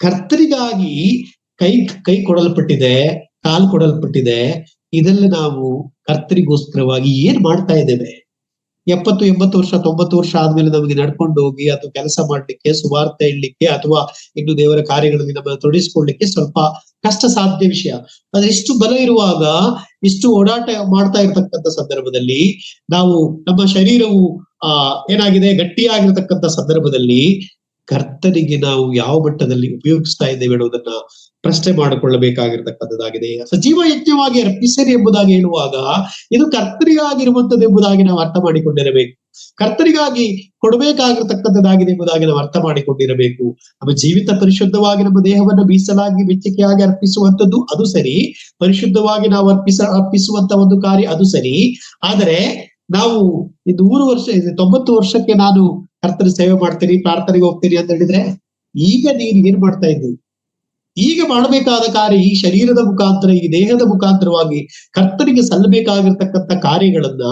ಕರ್ತನಿಗಾಗಿ ಕೈ ಕೊಡಲ್ಪಟ್ಟಿದೆ, ಕಾಲು ಕೊಡಲ್ಪಟ್ಟಿದೆ, ಇದೆಲ್ಲ ನಾವು ಕರ್ತನಿಗೋಸ್ಕರವಾಗಿ ಏನ್ ಮಾಡ್ತಾ ಇದ್ದೇವೆ? 70, 80 ವರ್ಷ, 90 ವರ್ಷ ಆದ್ಮೇಲೆ ನಮಗೆ ನಡ್ಕೊಂಡು ಹೋಗಿ ಅಥವಾ ಕೆಲಸ ಮಾಡ್ಲಿಕ್ಕೆ, ಸುವಾರ್ತೆ ಇಡ್ಲಿಕ್ಕೆ ಅಥವಾ ಇನ್ನು ದೇವರ ಕಾರ್ಯಗಳಲ್ಲಿ ನಮ್ಮ ತೊಡಗಿಸ್ಕೊಳ್ಳಿಕ್ಕೆ ಸ್ವಲ್ಪ ಕಷ್ಟ ಸಾಧ್ಯ ವಿಷಯ. ಆದ್ರೆ ಇಷ್ಟು ಬಲ ಇರುವಾಗ, ಇಷ್ಟು ಓಡಾಟ ಮಾಡ್ತಾ ಇರ್ತಕ್ಕಂಥ ಸಂದರ್ಭದಲ್ಲಿ, ನಾವು ನಮ್ಮ ಶರೀರವು ಏನಾಗಿದೆ, ಗಟ್ಟಿಯಾಗಿರ್ತಕ್ಕಂಥ ಸಂದರ್ಭದಲ್ಲಿ ಕರ್ತನಿಗೆ ನಾವು ಯಾವ ಮಟ್ಟದಲ್ಲಿ ಉಪಯೋಗಿಸ್ತಾ ಇದ್ದೇವೆ ಹೇಳುವುದನ್ನ ಪ್ರಶ್ನೆ ಮಾಡಿಕೊಳ್ಳಬೇಕಾಗಿರ್ತಕ್ಕಂಥದ್ದಾಗಿದೆ. ಸಜೀವ ಯಜ್ಞವಾಗಿ ಅರ್ಪಿಸಿರಿ ಎಂಬುದಾಗಿ ಹೇಳುವಾಗ ಇದು ಕರ್ತನಿಗಾಗಿರುವಂಥದ್ದು ಎಂಬುದಾಗಿ ನಾವು ಅರ್ಥ ಮಾಡಿಕೊಂಡಿರಬೇಕು. ಕರ್ತನಿಗಾಗಿ ಕೊಡಬೇಕಾಗಿರ್ತಕ್ಕಂಥದ್ದಾಗಿದೆ ಎಂಬುದಾಗಿ ನಾವು ಅರ್ಥ ಮಾಡಿಕೊಂಡಿರಬೇಕು. ನಮ್ಮ ಜೀವಿತ ಪರಿಶುದ್ಧವಾಗಿ ನಮ್ಮ ದೇಹವನ್ನು ಮೀಸಲಾಗಿ ಮೆಚ್ಚುಗೆಯಾಗಿ ಅರ್ಪಿಸುವಂಥದ್ದು ಅದು ಸರಿ, ಪರಿಶುದ್ಧವಾಗಿ ನಾವು ಅರ್ಪಿಸುವಂತ ಒಂದು ಕಾರ್ಯ ಅದು ಸರಿ. ಆದರೆ ನಾವು 100 ವರ್ಷ, 90 ವರ್ಷಕ್ಕೆ ನಾನು ಕರ್ತನ ಸೇವೆ ಮಾಡ್ತೀನಿ, ಪ್ರಾರ್ಥನೆಗೆ ಹೋಗ್ತೀನಿ ಅಂತ ಹೇಳಿದ್ರೆ, ಈಗ ನೀನು ಏನ್ ಮಾಡ್ತಾ ಇದ್ದೀವಿ? ಈಗ ಮಾಡಬೇಕಾದ ಕಾರ್ಯ, ಈ ಶರೀರದ ಮುಖಾಂತರ, ಈ ದೇಹದ ಮುಖಾಂತರವಾಗಿ ಕರ್ತನಿಗೆ ಸಲ್ಲಬೇಕಾಗಿರ್ತಕ್ಕಂಥ ಕಾರ್ಯಗಳನ್ನ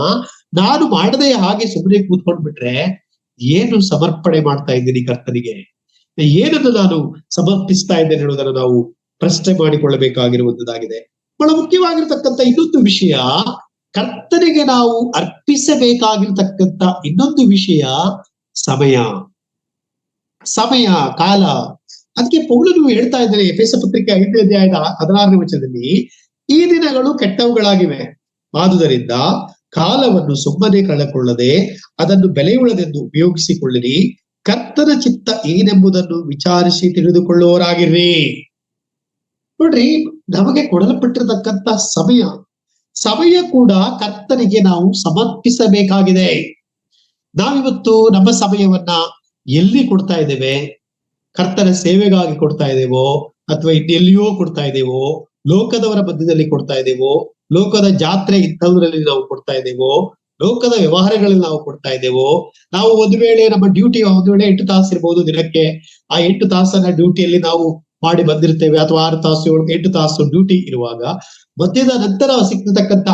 ನಾನು ಮಾಡದೆ ಹಾಗೆ ಸುಮ್ಮನೆ ಕೂತ್ಕೊಂಡ್ಬಿಟ್ರೆ ಏನು ಸಮರ್ಪಣೆ ಮಾಡ್ತಾ ಇದ್ದೀನಿ ಕರ್ತನಿಗೆ? ಏನನ್ನು ನಾನು ಸಮರ್ಪಿಸ್ತಾ ಇದ್ದೇನೆ ಹೇಳುವುದನ್ನು ನಾವು ಪ್ರಶ್ನೆ ಮಾಡಿಕೊಳ್ಳಬೇಕಾಗಿರುವಂತದ್ದಾಗಿದೆ. ಬಹಳ ಮುಖ್ಯವಾಗಿರ್ತಕ್ಕಂಥ ಇನ್ನೊಂದು ವಿಷಯ, ಕರ್ತನಿಗೆ ನಾವು ಅರ್ಪಿಸಬೇಕಾಗಿರ್ತಕ್ಕಂಥ ಇನ್ನೊಂದು ವಿಷಯ ಸಮಯ, ಕಾಲ. ಅದಕ್ಕೆ ಪೌಲನು ಹೇಳ್ತಾ ಇದ್ದಾರೆ ಎಫೆಸ ಪತ್ರಿಕೆ 5ನೇ ಅಧ್ಯಾಯದ 16ನೇ ವಚನದಲ್ಲಿ, ಈ ದಿನಗಳು ಕೆಟ್ಟವುಗಳಾಗಿವೆ, ಆದುದರಿಂದ ಕಾಲವನ್ನು ಸುಮ್ಮನೆ ಕಳೆಕೊಳ್ಳದೆ ಅದನ್ನು ಬೆಲೆಯುಳ್ಳದೆಂದು ಉಪಯೋಗಿಸಿಕೊಳ್ಳಿರಿ, ಕರ್ತನ ಚಿತ್ತ ಏನೆಂಬುದನ್ನು ವಿಚಾರಿಸಿ ತಿಳಿದುಕೊಳ್ಳುವವರಾಗಿರ್ರಿ. ನೋಡ್ರಿ, ನಮಗೆ ಕೊಡಲ್ಪಟ್ಟಿರತಕ್ಕಂತ ಸಮಯ ಕೂಡ ಕರ್ತನಿಗೆ ನಾವು ಸಮರ್ಪಿಸಬೇಕಾಗಿದೆ. ನಾವಿವತ್ತು ನಮ್ಮ ಸಮಯವನ್ನ ಎಲ್ಲಿ ಕೊಡ್ತಾ ಇದ್ದೇವೆ? ಕರ್ತನ ಸೇವೆಗಾಗಿ ಕೊಡ್ತಾ ಇದ್ದೇವೋ, ಅಥವಾ ಇನ್ನೆಲ್ಲಿಯೋ ಕೊಡ್ತಾ ಇದ್ದೇವೋ, ಲೋಕದವರ ಮಧ್ಯದಲ್ಲಿ ಕೊಡ್ತಾ ಇದ್ದೇವೋ, ಲೋಕದ ಜಾತ್ರೆ ಇಂಥದ್ರಲ್ಲಿ ನಾವು ಕೊಡ್ತಾ ಇದ್ದೇವೋ, ಲೋಕದ ವ್ಯವಹಾರಗಳಲ್ಲಿ ನಾವು ಕೊಡ್ತಾ ಇದ್ದೇವೋ? ನಾವು ಒಂದು ವೇಳೆ ನಮ್ಮ ಡ್ಯೂಟಿ ಒಂದು ವೇಳೆ 8 ತಾಸು ಇರ್ಬೋದು ದಿನಕ್ಕೆ. ಆ 8 ತಾಸನ್ನ ಡ್ಯೂಟಿಯಲ್ಲಿ ನಾವು ಮಾಡಿ ಬಂದಿರ್ತೇವೆ, ಅಥವಾ 6 ತಾಸು 8 ತಾಸು ಡ್ಯೂಟಿ ಇರುವಾಗ ಮಧ್ಯದ ನಂತರ ಸಿಕ್ಕಿರ್ತಕ್ಕಂಥ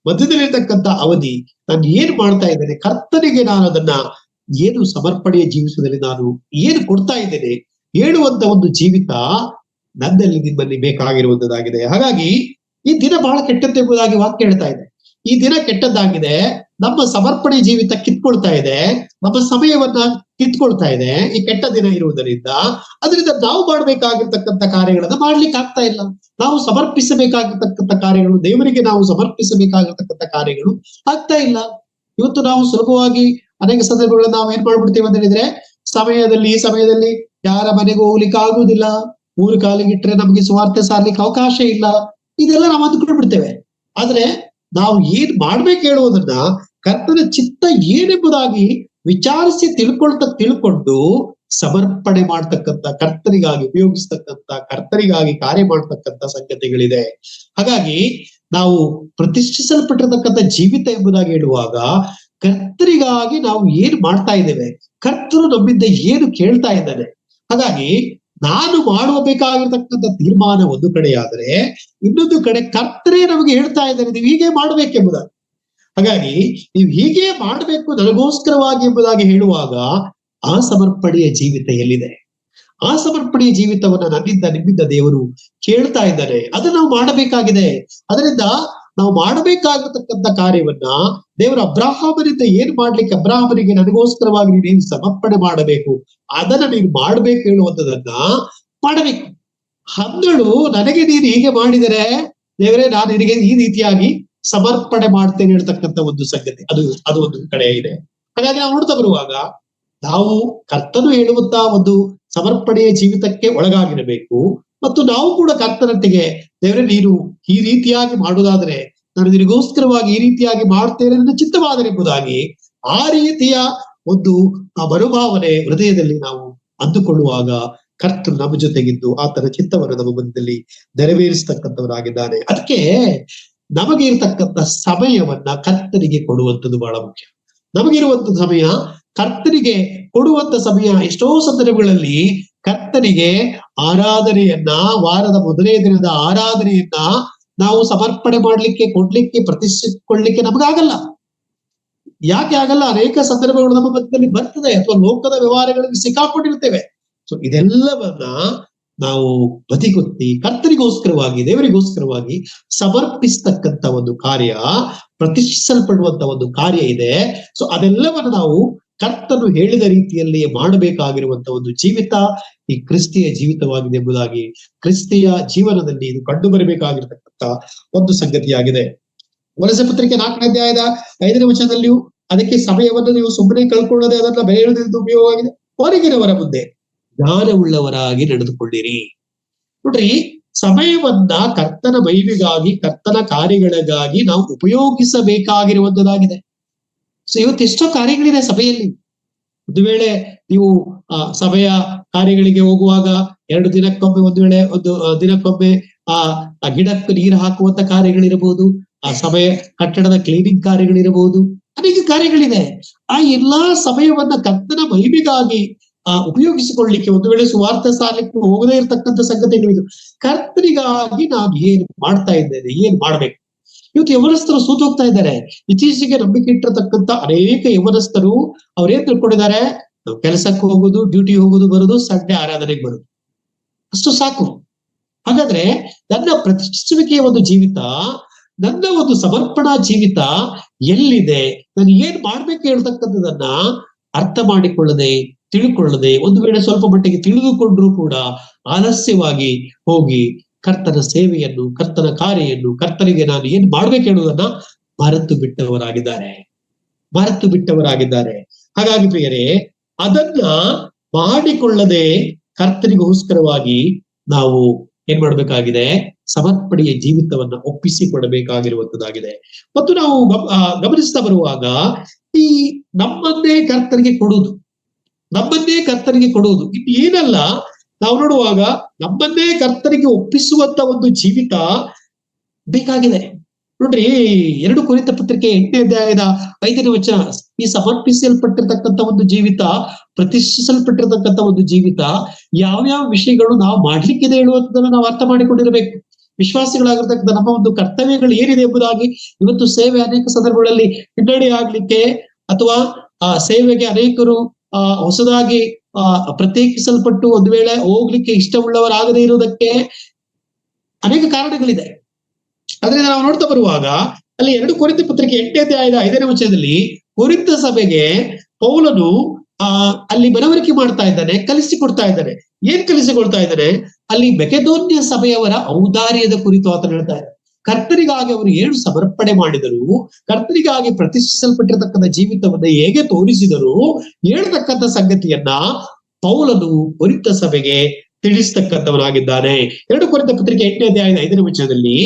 ಮಧ್ಯದಲ್ಲಿರ್ತಕ್ಕಂಥ ಅವಧಿ ನಾನು ಏನ್ ಮಾಡ್ತಾ ಇದ್ದೇನೆ? ಕರ್ತನಿಗೆ ನಾನು ಅದನ್ನ ಏನು ಸಮರ್ಪಣೆಯ ಜೀವಿಸದಲ್ಲಿ ನಾನು ಏನು ಕೊಡ್ತಾ ಇದ್ದೇನೆ ಹೇಳುವಂತ ಒಂದು ಜೀವಿತ ನನ್ನಲ್ಲಿ ನಿಮ್ಮಲ್ಲಿ ಬೇಕಾಗಿರುವಂತದ್ದಾಗಿದೆ. ಹಾಗಾಗಿ ಈ ದಿನ ಬಹಳ ಕೆಟ್ಟದ್ದೆಂಬುದಾಗಿ ವಾಕ್ಯ ಹೇಳ್ತಾ ಇದೆ. ಈ ದಿನ ಕೆಟ್ಟದ್ದಾಗಿದೆ. ನಮ್ಮ ಸಮರ್ಪಣೆ ಜೀವಿತ ಕಿತ್ಕೊಳ್ತಾ ಇದೆ, ನಮ್ಮ ಸಮಯವನ್ನ ಕಿತ್ಕೊಳ್ತಾ ಇದೆ ಈ ಕೆಟ್ಟ ದಿನ ಇರುವುದರಿಂದ. ಅದರಿಂದ ನಾವು ಮಾಡ್ಬೇಕಾಗಿರ್ತಕ್ಕಂಥ ಕಾರ್ಯಗಳನ್ನ ಮಾಡ್ಲಿಕ್ಕೆ ಆಗ್ತಾ ಇಲ್ಲ. ನಾವು ಸಮರ್ಪಿಸಬೇಕಾಗಿರ್ತಕ್ಕಂಥ ಕಾರ್ಯಗಳು, ದೇವರಿಗೆ ನಾವು ಸಮರ್ಪಿಸಬೇಕಾಗಿರ್ತಕ್ಕಂಥ ಕಾರ್ಯಗಳು ಆಗ್ತಾ ಇಲ್ಲ. ಇವತ್ತು ನಾವು ಸುಲಭವಾಗಿ ಅನೇಕ ಸಂದರ್ಭಗಳಲ್ಲಿ ನಾವು ಏನ್ ಮಾಡ್ಬಿಡ್ತೀವಿ ಅಂತ ಹೇಳಿದ್ರೆ, ಈ ಸಮಯದಲ್ಲಿ ಯಾರ ಮನೆಗೂ ಹೋಗ್ಲಿಕ್ಕೆ ಆಗುವುದಿಲ್ಲ, ಊರು ಕಾಲಿಗಿಟ್ರೆ ನಮ್ಗೆ ಸ್ವಾರ್ಥ ಸಾರ್ಲಿಕ್ಕೆ ಅವಕಾಶ ಇಲ್ಲ, ಇದೆಲ್ಲ ನಾವು ಅಂದ್ಕೊಂಡ್ಬಿಡ್ತೇವೆ. ಆದ್ರೆ ನಾವು ಏನ್ ಮಾಡ್ಬೇಕು ಹೇಳುವುದನ್ನ ಕರ್ತನ ಚಿತ್ತ ಏನೆಂಬುದಾಗಿ ವಿಚಾರಿಸಿ ತಿಳ್ಕೊಂಡು ಸಮರ್ಪಣೆ ಮಾಡ್ತಕ್ಕಂಥ, ಕರ್ತನಿಗಾಗಿ ಉಪಯೋಗಿಸ್ತಕ್ಕಂಥ, ಕರ್ತನಿಗಾಗಿ ಕಾರ್ಯ ಮಾಡ್ತಕ್ಕಂಥ ಸಂಗತಿಗಳಿದೆ. ಹಾಗಾಗಿ ನಾವು ಪ್ರತಿಷ್ಠಿಸಲ್ಪಟ್ಟಿರತಕ್ಕಂಥ ಜೀವಿತ ಎಂಬುದಾಗಿ ಹೇಳುವಾಗ ಕರ್ತರಿಗಾಗಿ ನಾವು ಏನ್ ಮಾಡ್ತಾ ಇದ್ದೇವೆ, ಕರ್ತರು ನಮ್ಮಿಂದ ಏನು ಕೇಳ್ತಾ ಇದ್ದಾನೆ. ಹಾಗಾಗಿ ನಾನು ಮಾಡಬೇಕಾಗಿರ್ತಕ್ಕಂಥ ತೀರ್ಮಾನ ಒಂದು ಕಡೆ ಆದ್ರೆ, ಇನ್ನೊಂದು ಕಡೆ ಕರ್ತರೇ ನಮಗೆ ಹೇಳ್ತಾ ಇದ್ದಾರೆ ನೀವು ಹೀಗೆ ಮಾಡ್ಬೇಕೆಂಬುದಾಗಿ. ಹಾಗಾಗಿ ನೀವು ಹೀಗೆ ಮಾಡ್ಬೇಕು ನನಗೋಸ್ಕರವಾಗಿ ಎಂಬುದಾಗಿ ಹೇಳುವಾಗ ಆ ಸಮರ್ಪಣೆಯ ಜೀವಿತ ಎಲ್ಲಿದೆ? ಆ ಸಮರ್ಪಣೆಯ ಜೀವಿತವನ್ನ ನಿಮ್ಮಿಂದ ದೇವರು ಕೇಳ್ತಾ ಇದ್ದಾರೆ. ಅದನ್ನ ನಾವು ಮಾಡಬೇಕಾಗಿದೆ. ಅದರಿಂದ ನಾವು ಮಾಡಬೇಕಾಗಿರ್ತಕ್ಕಂಥ ಕಾರ್ಯವನ್ನ ದೇವರು ಅಬ್ರಾಹಾಮನಿಂದ ಏನ್ ಮಾಡ್ಲಿಕ್ಕೆ, ಅಬ್ರಾಹಾಮನಿಗೆ ನನಗೋಸ್ಕರವಾಗಿ ನೀನು ಸಮರ್ಪಣೆ ಮಾಡಬೇಕು, ಅದನ್ನ ನೀನು ಮಾಡ್ಬೇಕು ಹೇಳುವಂಥದನ್ನ ಮಾಡಬೇಕು. ಹಂಗಳು ನನಗೆ ನೀನು ಹೀಗೆ ಮಾಡಿದರೆ ದೇವರೇ ನಾನು ನಿನಗೆ ಈ ರೀತಿಯಾಗಿ ಸಮರ್ಪಣೆ ಮಾಡ್ತೇನೆ ಹೇಳ್ತಕ್ಕಂಥ ಒಂದು ಸಂಗತಿ ಅದು ಒಂದು ಕಡೆ ಇದೆ. ಹಾಗಾಗಿ ನಾವು ನೋಡ್ತಾ ಬರುವಾಗ ನಾವು ಕರ್ತನು ಹೇಳುವಂತ ಒಂದು ಸಮರ್ಪಣೆಯ ಜೀವಿತಕ್ಕೆ ಒಳಗಾಗಿರಬೇಕು. ಮತ್ತು ನಾವು ಕೂಡ ಕರ್ತನೊಟ್ಟಿಗೆ ದೇವರೇ ನೀನು ಈ ರೀತಿಯಾಗಿ ಮಾಡುವುದಾದ್ರೆ ನಾನು ನಿನಗೋಸ್ಕರವಾಗಿ ಈ ರೀತಿಯಾಗಿ ಮಾಡ್ತೇನೆ ನನ್ನ ಚಿತ್ತವಾದರೆ ಎಂಬುದಾಗಿ ಆ ರೀತಿಯ ಒಂದು ಮನೋಭಾವನೆ ಹೃದಯದಲ್ಲಿ ನಾವು ಅಂದುಕೊಳ್ಳುವಾಗ ಕರ್ತನು ನಮ್ಮ ಜೊತೆಗಿದ್ದು ಆತನ ಚಿತ್ತವನ್ನು ನಮ್ಮ ಮಧ್ಯದಲ್ಲಿ ನೆರವೇರಿಸತಕ್ಕಂಥವರಾಗಿದ್ದಾನೆ. ಅದಕ್ಕೆ ನಮಗೆ ಇರತಕ್ಕಂಥ ಸಮಯವನ್ನ ಕರ್ತನಿಗೆ ಕೊಡುವಂಥದ್ದು ಬಹಳ ಮುಖ್ಯ. ನಮಗಿರುವಂತ ಸಮಯ ಕರ್ತನಿಗೆ ಕೊಡುವಂತ ಸಮಯ. ಎಷ್ಟೋ ಸಂದರ್ಭಗಳಲ್ಲಿ ಕರ್ತನಿಗೆ ಆರಾಧನೆಯನ್ನ, ವಾರದ ಮೊದಲನೇ ದಿನದ ಆರಾಧನೆಯನ್ನ ನಾವು ಸಮರ್ಪಣೆ ಕೊಡ್ಲಿಕ್ಕೆ ಪ್ರತಿಷ್ಠಿಸಿಕೊಳ್ಳಿಕ್ಕೆ ನಮಗಾಗಲ್ಲ. ಯಾಕೆ ಆಗಲ್ಲ? ಅನೇಕ ಸಂದರ್ಭಗಳು ನಮ್ಮ ಮಧ್ಯದಲ್ಲಿ ಬರ್ತದೆ, ಅಥವಾ ಲೋಕದ ವ್ಯವಹಾರಗಳಿಗೆ ಸಿಕ್ಕಾಕೊಂಡಿರ್ತೇವೆ. ಸೊ ಇದೆಲ್ಲವನ್ನ ನಾವು ಬದಿಗೊತ್ತಿ ಕರ್ತನಿಗೋಸ್ಕರವಾಗಿ, ದೇವರಿಗೋಸ್ಕರವಾಗಿ ಸಮರ್ಪಿಸ್ತಕ್ಕಂಥ ಒಂದು ಕಾರ್ಯ, ಪ್ರತಿಷ್ಠಿಸಲ್ಪಡುವಂತ ಒಂದು ಕಾರ್ಯ ಇದೆ. ಸೊ ಅದೆಲ್ಲವನ್ನ ನಾವು ಕರ್ತನು ಹೇಳಿದ ರೀತಿಯಲ್ಲಿ ಮಾಡಬೇಕಾಗಿರುವಂತ ಒಂದು ಜೀವಿತ ಈ ಕ್ರಿಸ್ತಿಯ ಜೀವಿತವಾಗಿದೆ ಎಂಬುದಾಗಿ, ಕ್ರಿಸ್ತಿಯ ಜೀವನದಲ್ಲಿ ಇದು ಕಂಡು ಬರಬೇಕಾಗಿರ್ತಕ್ಕಂಥ ಒಂದು ಸಂಗತಿಯಾಗಿದೆ. ವಲಸೆ ಪತ್ರಿಕೆ 4ನೇ ಅಧ್ಯಾಯದ 5ನೇ ವಚನದಲ್ಲಿಯೂ ಅದಕ್ಕೆ ಸಮಯವನ್ನು ನೀವು ಸುಮ್ಮನೆ ಕಳ್ಕೊಳ್ಳದೆ ಅದನ್ನ ಬೆಳೆಯುವುದರಿಂದ ಉಪಯೋಗವಾಗಿದೆ. ಹೊರಗಿನವರ ಮುಂದೆ ಜ್ಞಾನವುಳ್ಳವರಾಗಿ ನಡೆದುಕೊಳ್ಳಿರಿ. ನೋಡ್ರಿ, ಸಮಯವನ್ನ ಕರ್ತನ ಮಹಿಮೆಗಾಗಿ, ಕರ್ತನ ಕಾರ್ಯಗಳಿಗಾಗಿ ನಾವು ಉಪಯೋಗಿಸಬೇಕಾಗಿರುವಂತದ್ದಾಗಿದೆ. ಸೊ ಇವತ್ತು ಎಷ್ಟೋ ಕಾರ್ಯಗಳಿದೆ ಸಭೆಯಲ್ಲಿ. ಒಂದು ವೇಳೆ ನೀವು ಸಭೆಯ ಕಾರ್ಯಗಳಿಗೆ ಹೋಗುವಾಗ 2 ದಿನಕ್ಕೊಮ್ಮೆ, ಒಂದು ವೇಳೆ ಒಂದು ದಿನಕ್ಕೊಮ್ಮೆ ಆ ಗಿಡಕ್ಕೆ ನೀರು ಹಾಕುವಂತ ಕಾರ್ಯಗಳಿರಬಹುದು, ಆ ಸಭೆಯ ಕಟ್ಟಡದ ಕ್ಲೀನಿಂಗ್ ಕಾರ್ಯಗಳಿರಬಹುದು, ಅನೇಕ ಕಾರ್ಯಗಳಿದೆ. ಆ ಎಲ್ಲಾ ಸಮಯವನ್ನ ಕರ್ತನ ಮಹಿಮೆಗಾಗಿ ಉಪಯೋಗಿಸಿಕೊಳ್ಳಿಕ್ಕೆ, ಒಂದು ವೇಳೆ ಸುವಾರ್ಥ ಸಾರಲಿಕ್ಕೆ ಹೋಗದೇ ಇರತಕ್ಕಂಥ ಸಂಗತಿಗಳಿದು. ಕರ್ತನಿಗಾಗಿ ನಾನು ಏನ್ ಮಾಡ್ತಾ ಇದ್ದೇನೆ, ಏನ್ ಮಾಡ್ಬೇಕು? ಇವತ್ತು ಯವನಸ್ಥರು ಸೂತು ಹೋಗ್ತಾ ಇದ್ದಾರೆ. ಇತ್ತೀಚೆಗೆ ನಂಬಿಕೆ ಇಟ್ಟಿರತಕ್ಕಂಥ ಅನೇಕ ಯವನಸ್ಥರು ಅವ್ರೇನ್ ತಿಳ್ಕೊಂಡಿದ್ದಾರೆ, ನಾವು ಕೆಲಸಕ್ಕೆ ಹೋಗುದು, ಡ್ಯೂಟಿ ಹೋಗುದು, ಬರುದು, ಸಂಡೆ ಆರಾಧನೆಗೆ ಬರುದು, ಅಷ್ಟು ಸಾಕು. ಹಾಗಾದ್ರೆ ನನ್ನ ಪ್ರತಿಷ್ಠಿಸುವಿಕೆಯ ಒಂದು ಜೀವಿತ, ನನ್ನ ಒಂದು ಸಮರ್ಪಣಾ ಜೀವಿತ ಎಲ್ಲಿದೆ? ನಾನು ಏನ್ ಮಾಡ್ಬೇಕು ಹೇಳ್ತಕ್ಕಂಥದನ್ನ ಅರ್ಥ ಮಾಡಿಕೊಳ್ಳದೆ, ತಿಳ್ಕೊಳ್ಳದೆ, ಒಂದು ವೇಳೆ ಸ್ವಲ್ಪ ಮಟ್ಟಿಗೆ ತಿಳಿದುಕೊಂಡ್ರು ಕೂಡ ಆಲಸ್ಯವಾಗಿ ಹೋಗಿ ಕರ್ತನ ಸೇವೆಯನ್ನು, ಕರ್ತನ ಕಾರ್ಯವನ್ನು, ಕರ್ತನಿಗೆ ನಾನು ಏನ್ ಮಾಡ್ಬೇಕು ಹೇಳುವುದನ್ನ ಮರೆತು ಬಿಟ್ಟವರಾಗಿದ್ದಾರೆ. ಹಾಗಾಗಿ ಪ್ರಿಯರೇ, ಅದನ್ನ ಮಾಡಿಕೊಳ್ಳದೆ ಕರ್ತನಿಗೋಸ್ಕರವಾಗಿ ನಾವು ಏನ್ ಮಾಡ್ಬೇಕಾಗಿದೆ? ಸಮರ್ಪಣೆಯ ಜೀವಿತವನ್ನ ಒಪ್ಪಿಸಿಕೊಡಬೇಕಾಗಿರುವಂತದ್ದಾಗಿದೆ. ಮತ್ತು ನಾವು ಗಮನಿಸ್ತಾ ಬರುವಾಗ ಈ ನಮ್ಮನ್ನೇ ಕರ್ತನಿಗೆ ಕೊಡುವುದು, ನಮ್ಮನ್ನೇ ಕರ್ತನಿಗೆ ಕೊಡುವುದು ಇನ್ನು ಏನಲ್ಲ. ನಾವು ನೋಡುವಾಗ ನಮ್ಮನ್ನೇ ಕರ್ತನಿಗೆ ಒಪ್ಪಿಸುವಂತ ಒಂದು ಜೀವಿತ ಬೇಕಾಗಿದೆ. ನೋಡ್ರಿ, 2 ಕೊರಿಂಥ ಪತ್ರಿಕೆ 8ನೇ ಅಧ್ಯಾಯದ 5ನೇ ವಚನ, ಈ ಸಮರ್ಪಿಸಲ್ಪಟ್ಟಿರ್ತಕ್ಕಂಥ ಒಂದು ಜೀವಿತ, ಪ್ರತಿಷ್ಠಿಸಲ್ಪಟ್ಟಿರ್ತಕ್ಕಂಥ ಒಂದು ಜೀವಿತ, ಯಾವ್ಯಾವ ವಿಷಯಗಳು ನಾವು ಮಾಡ್ಲಿಕ್ಕಿದೆ ಹೇಳುವಂಥದ್ದನ್ನ ನಾವು ಅರ್ಥ ಮಾಡಿಕೊಂಡಿರಬೇಕು. ವಿಶ್ವಾಸಿಗಳಾಗಿರ್ತಕ್ಕಂಥ ನಮ್ಮ ಒಂದು ಕರ್ತವ್ಯಗಳು ಏನಿದೆ ಎಂಬುದಾಗಿ ಇವತ್ತು ಸೇವೆ ಅನೇಕ ಸಂದರ್ಭಗಳಲ್ಲಿ ಹಿನ್ನಡೆ ಆಗ್ಲಿಕ್ಕೆ ಅಥವಾ ಆ ಸೇವೆಗೆ ಅನೇಕರು ಹೊಸದಾಗಿ ಪ್ರತ್ಯೇಕಿಸಲ್ಪಟ್ಟು ಒಂದು ವೇಳೆ ಹೋಗ್ಲಿಕ್ಕೆ ಇಷ್ಟವುಳ್ಳವರಾಗದೇ ಇರುವುದಕ್ಕೆ ಅನೇಕ ಕಾರಣಗಳಿದೆ. ಅದರಿಂದ ನಾವು ನೋಡ್ತಾ ಬರುವಾಗ ಅಲ್ಲಿ 2 ಕೊರಿಂಥ ಪತ್ರಿಕೆ 8ನೇ ಅಧ್ಯಾಯದ 5ನೇ ವಚನದಲ್ಲಿ ಕೊರಿಂಥ ಸಭೆಗೆ ಪೌಲನು ಅಲ್ಲಿ ಮನವರಿಕೆ ಮಾಡ್ತಾ ಇದ್ದಾನೆ, ಕಲಿಸಿಕೊಡ್ತಾ ಇದ್ದಾನೆ. ಏನ್ ಕಲಿಸಿಕೊಡ್ತಾ ಇದ್ದಾನೆ? ಅಲ್ಲಿ ಮೆಕೆದೋನ್ಯ ಸಭೆಯವರ ಔದಾರ್ಯದ ಕುರಿತು ಆತನು ಹೇಳ್ತಾ ಇದ್ದಾನೆ. ಕರ್ತರಿಗಾಗಿ ಅವರು ಏನು ಸಮರ್ಪಣೆ ಮಾಡಿದರು, ಕರ್ತರಿಗಾಗಿ ಪ್ರತಿಷ್ಠಿಸಲ್ಪಟ್ಟಿರತಕ್ಕಂಥ ಜೀವಿತವನ್ನ ಹೇಗೆ ತೋರಿಸಿದರು ಹೇಳ್ತಕ್ಕಂಥ ಸಂಗತಿಯನ್ನ ಪೌಲನು ಕೊರಿಂಥ ಸಭೆಗೆ ತಿಳಿಸ್ತಕ್ಕಂಥವನಾಗಿದ್ದಾನೆ. 2 ಕೊರಿಂಥ ಪತ್ರಿಕೆ 8ನೇ ಅಧ್ಯಾಯದ 5ನೇ ವಚನದಲ್ಲಿ